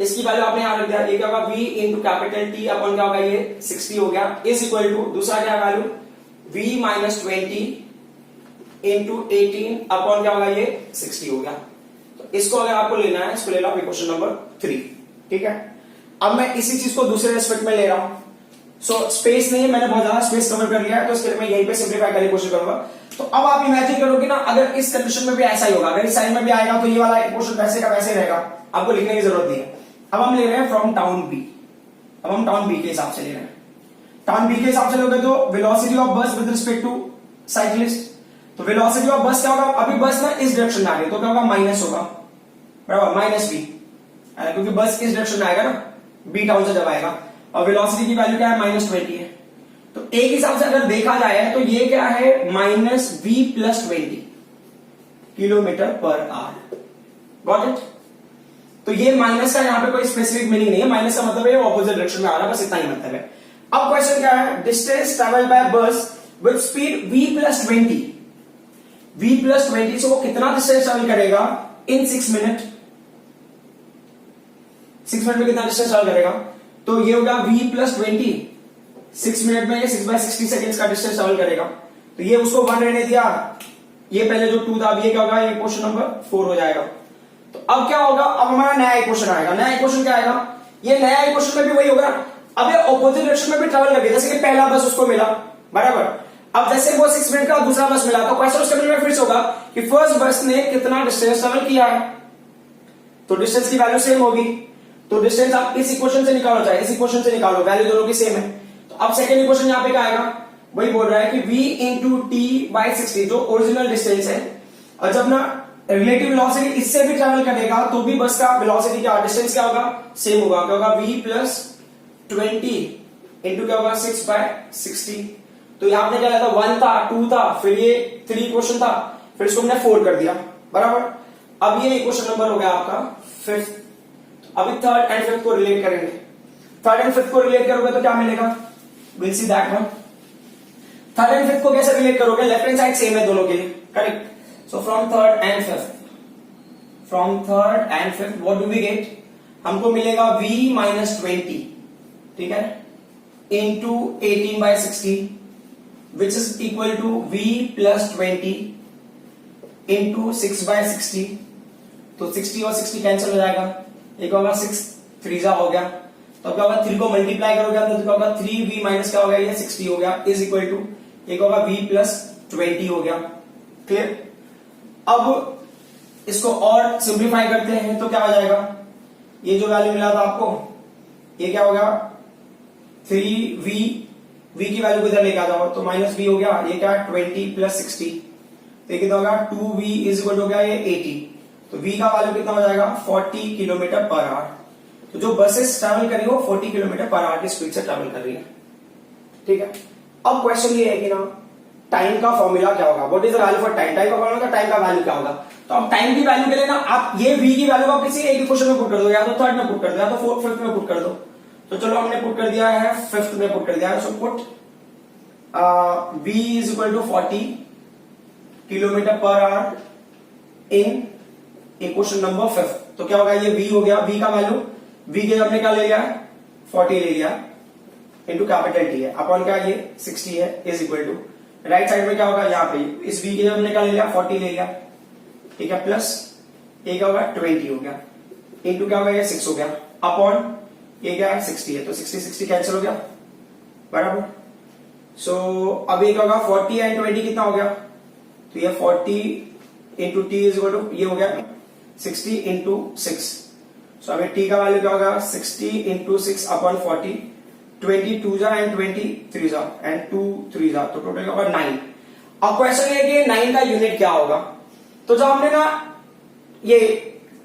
इसकी वैल्यू आपने यहां रख दिया, ये क्या होगा v into capital T upon क्या होगा ये 60 हो गया, इज इक्वल टू दूसरा क्या value v minus 20 into 18 upon क्या होगा ये 60 हो गया। तो इसको अगर आपको लेना है, इसको ले लो इक्वेशन नंबर 3, ठीक है। अब मैं इसी चीज को दूसरे रेस्पेक्ट में ले रहा हूं, सो स्पेस नहीं है, मैंने बहुत ज्यादा स्पेस कवर कर लिया है, तो इसके लिए मैं यहीं पे सिंप्लीफाई करने की कोशिश करूंगा। तो अब आप इमेजिन करोगे ना, अगर इस कंडीशन में भी ऐसा ही होगा, अगर इस साइड में भी आएगा तो ये वाला इक्वेशन वैसे का वैसे रहेगा, आपको लिखने की जरूरत नहीं है। अब हम ले रहे हैं फ्रॉम टाउन बी, अब हम टाउन बी के हिसाब से ले रहे हैं, टाउन बी के हिसाब से लोगे तो वेलोसिटी ऑफ बस विद रिस्पेक्ट टू साइक्लिस्ट, तो वेलोसिटी ऑफ बस क्या होगा, अभी बस ना इस डायरेक्शन में आ रही है तो क्या होगा माइनस होगा, बराबर माइनस बी, क्योंकि बस इस डायरेक्शन में आएगा ना, बी टाउन से जब आएगा, और वेलोसिटी की वैल्यू क्या है -20 है, तो एक हिसाब से अगर देखा जाए तो ये क्या है -v + 20 kilometre per our, got it. तो ये माइनस का यहाँ पे कोई स्पेसिफिक मीनिंग नहीं है, माइनस का मतलब है ऑपोजिट डायरेक्शन में आ रहा है, बस इतना ही मतलब है। अब क्वेश्चन क्या है, distance travelled by bus with speed v + 20, v + 20 से वो कितना डिस्टेंस ट्रेवल करेगा इन 6 मिनट, 6 मिनट में कितना डिस्टेंस ट्रेवल करेगा, तो ये होगा v + 20, 6 मिनट में ये 6/60 सेकेंड्स का डिस्टेंस ट्रेवल करेगा, तो ये उसको 1 रहने दिया, ये पहले जो 2 था, अब ये क्या होगा, ये क्वेश्चन नंबर 4 हो जाएगा। तो अब क्या होगा, अब हमारा नया इक्वेशन आएगा, नया इक्वेशन क्या आएगा, ये नया इक्वेशन में भी वही होगा, अब ये ऑपोजिट डायरेक्शन में भी ट्रेवल करके, जैसे कि पहला बस उसको मिला, बराबर, अब जैसे वो 6 मिनट का दूसरा बस मिला, तो क्वेश्चन उसके में फिर से होगा कि फर्स्ट बस ने कितना डिस्टेंस ट्रेवल किया है, तो डिस्टेंस की वैल्यू सेम होगी, तो डिस्टेंस आप इस इक्वेशन से निकालो चाहे इस इक्वेशन से निकालो, वैल्यू दोनों की सेम है। तो अब सेकंड इक्वेशन यहां पे क्या आएगा, वही बोल रहा है कि v इंटू T/60 जो ओरिजिनल डिस्टेंस है, और जब ना रिलेटिव वेलोसिटी इससे भी ट्रेवल करेगा तो भी बस का वेलोसिटी क्या डिस्टेंस क्या होगा, सेम होगा, क्या होगा v + 20 इंटू क्या होगा 6/60। तो यहां पे क्या था, 1 था, 2 था, फिर ये 3 इक्वेशन था, फिर इसको हमने 4 कर दिया, बराबर। अब ये इक्वेशन नंबर हो गया आपका 5th। अभी 3rd एंड 5th को रिलेट करेंगे, 3rd एंड 5th को रिलेट करोगे तो क्या मिलेगा, will see that one. 3rd and 5th को कैसे रिलेट करोगे, लेफ्ट हैंड साइड सेम है दोनों के लिए, correct. So from 3rd and 5th, what do we get? हमको मिलेगा v - 20, ठीक है, into 18/60, which is equal to v + 20 into 6/60, तो 60 और 60 कैंसिल हो जाएगा, एक होगा 6 3 हो गया, तो क्या होगा 3 को मल्टीप्लाई करोगे तो क्या होगा 3v माइनस क्या होगा ये 60 हो गया, इज इक्वल टू एक होगा v + 20 हो गया, क्लियर। अब इसको और सिंप्लीफाई करते हैं तो क्या हो जाएगा, ये जो वैल्यू मिला था आपको, ये क्या होगा 3v, v की वैल्यू को इधर लेके आ जाओ तो -v हो गया, ये क्या 20 + 60, तो ये कितना होगा 2v = हो गया ये 80, तो v का वैल्यू कितना हो जाएगा 40 किलोमीटर पर आवर। तो जो बसेस ट्रैवल कर रही है वो 40 किलोमीटर पर आवर की स्पीड से ट्रैवल कर रही है, ठीक है। अब क्वेश्चन ये है कि ना टाइम का फॉर्मूला क्या होगा, what is the value for time, time का फॉर्मूला टाइम का वैल्यू क्या होगा। तो अब टाइम की वैल्यू के लिए ना आप ये v की वैल्यू आप किसी एक इक्वेशन में पुट कर दो, या तो 3rd में पुट कर दो, या तो 4th 5th में पुट कर दो। तो चलो हमने पुट कर दिया है 5th में पुट कर दिया है, so put v = 40 kilometre per hour इन इक्वेशन नंबर 5th। तो क्या होगा, ये v हो गया, v का वैल्यू, v के हमने क्या ले लिया 40 ले लिया, इंटू कैपिटल T है, अपॉन क्या ये 60 है, is equal to right side में क्या होगा, यहाँ पे इस v के हमने क्या ले लिया 40 ले लिया, ठीक है, प्लस ये क्या होगा 20 हो गया, इंटू क्या होगा ये 6 हो गया, अपॉन ये क्या है 60 है, तो 60 कैंसिल हो गया बराबर। सो अब ये क्या होगा 40 एंड 20 कितना हो गया, तो ये 40 into T is equal to ये हो गया 60 इंटू 6। सो अब टी का वैल्यू क्या होगा 60 इंटू 6 अपॉन 40, 22 जा एंड 23 जा एंड 2 3 जा, तो टोटल क्या होगा 9। अब क्वेश्चन ये कि 9 का यूनिट क्या होगा, तो जब हमने ना ये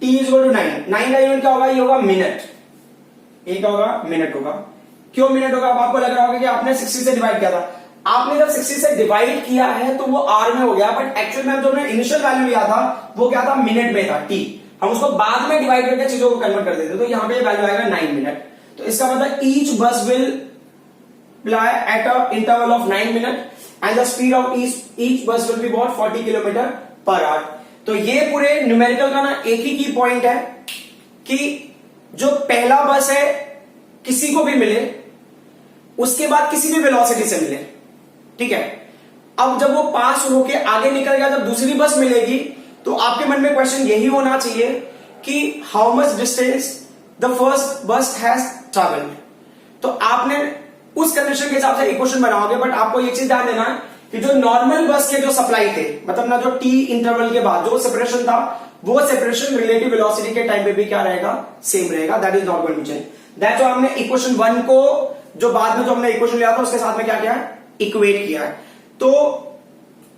t इज इक्वल टू 9 का यूनिट क्या होगा, ये होगा मिनट, ये क्या होगा मिनट होगा। क्यों मिनट होगा, अब आपको लग रहा होगा कि आपने 60 से डिवाइड किया था, आपने जब 60 से डिवाइड किया है तो वो आर में हो गया, बट एक्चुअल में जो हमने इनिशियल वैल्यू लिया था वो क्या था मिनट में था t, हम उसको बाद में डिवाइड करके चीजों को कन्वर्ट कर देते, तो यहाँ पे वैल्यू आएगा 9 मिनट। तो इसका मतलब ईच बस will fly at a interval of 9 minutes and the speed of each bus will be about 40 kilometre per our. तो ये पूरे न्यूमेरिकल का ना एक ही की पॉइंट है कि जो पहला बस है किसी को भी मिले, उसके बाद किसी भी वेलोसिटी से मिले, ठीक है। अब जब वो पास होके आगे निकल गया, जब दूसरी बस मिलेगी तो आपके मन में क्वेश्चन यही होना चाहिए कि how much distance the first बस हैज ट्रैवल्ड। तो आपने उस कंडीशन के हिसाब से इक्वेशन बनाओगे, बट आपको ये चीज ध्यान देना है कि जो नॉर्मल बस के जो सप्लाई थे, मतलब ना जो टी इंटरवल के बाद जो सेपरेशन था, वो सेपरेशन रिलेटिव वेलोसिटी के टाइम पे भी क्या रहेगा, सेम रहेगा, that is not going to change. That's why हमने इक्वेशन 1 को जो बाद में जो हमने इक्वेशन लिया था उसके साथ में क्या किया है, इक्वेट किया है। तो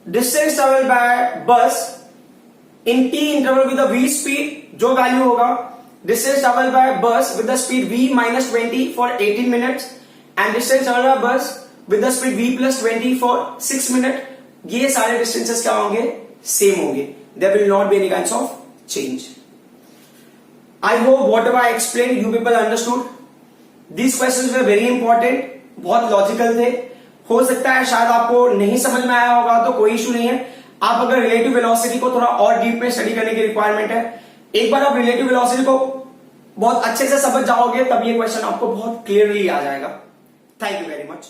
distance travel by bus in T interval with the v speed, जो वैल्यू होगा distance travel by bus with the speed v minus 20 for 18 minutes and distance travel by bus with the speed v plus 20 for 6 minute, ये सारे distances क्या होंगे, same होंगे, there will not be any kinds of change. I hope whatever I explain you people understood. These questions were very important, बहुत logical थे। हो सकता है शायद आपको नहीं समझ में आया होगा, तो कोई इशू नहीं है। आप अगर रिलेटिव वेलोसिटी को थोड़ा और डीप में स्टडी करने की रिक्वायरमेंट है, एक बार आप रिलेटिव वेलोसिटी को बहुत अच्छे से समझ जाओगे, तब ये क्वेश्चन आपको बहुत क्लियरली आ जाएगा। Thank you very much.